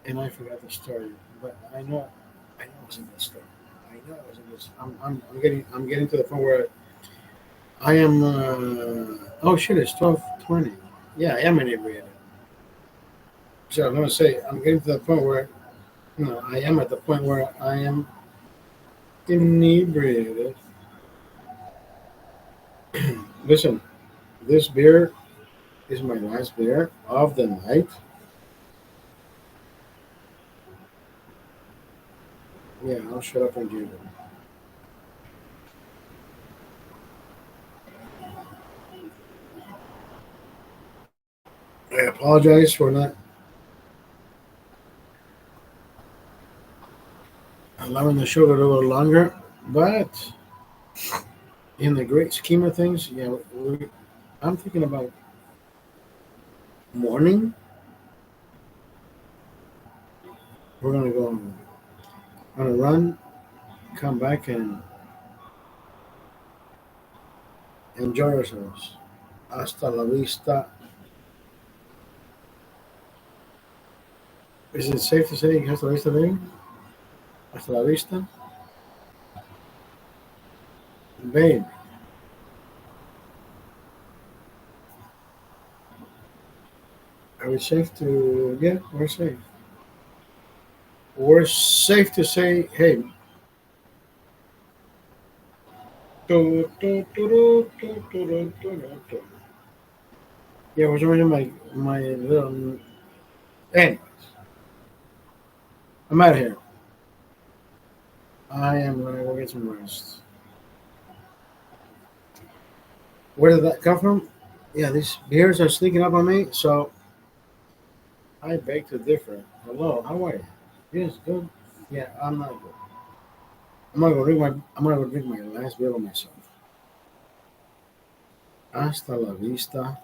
and I forgot the story. But I know it was in this story. I know it was in this. I'm getting to the point where I am. Oh shit! It's 12:20. Yeah, I am inebriated. So I'm gonna say I'm getting to the point where I am at the point where I am inebriated. Listen, this beer is my last beer of the night. Yeah, I'll shut up and drink it. I apologize for not allowing the show to go a little longer, but in the great scheme of things, yeah, I'm thinking about morning. We're gonna go on a run, come back and enjoy ourselves. Hasta la vista. Is it safe to say hasta la vista, baby? Hasta la vista, babe. Are we safe to? Yeah, we're safe. We're safe to say, hey. Yeah, for some reason my little. Anyways, I'm out of here. I am gonna go get some rest. Where did that come from? Yeah, these beers are sneaking up on me, so I beg to differ. Hello, how are you? Yes, good. Yeah, I'm not good. I'm gonna go drink my last beer by myself. Hasta la vista.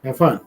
Have fun.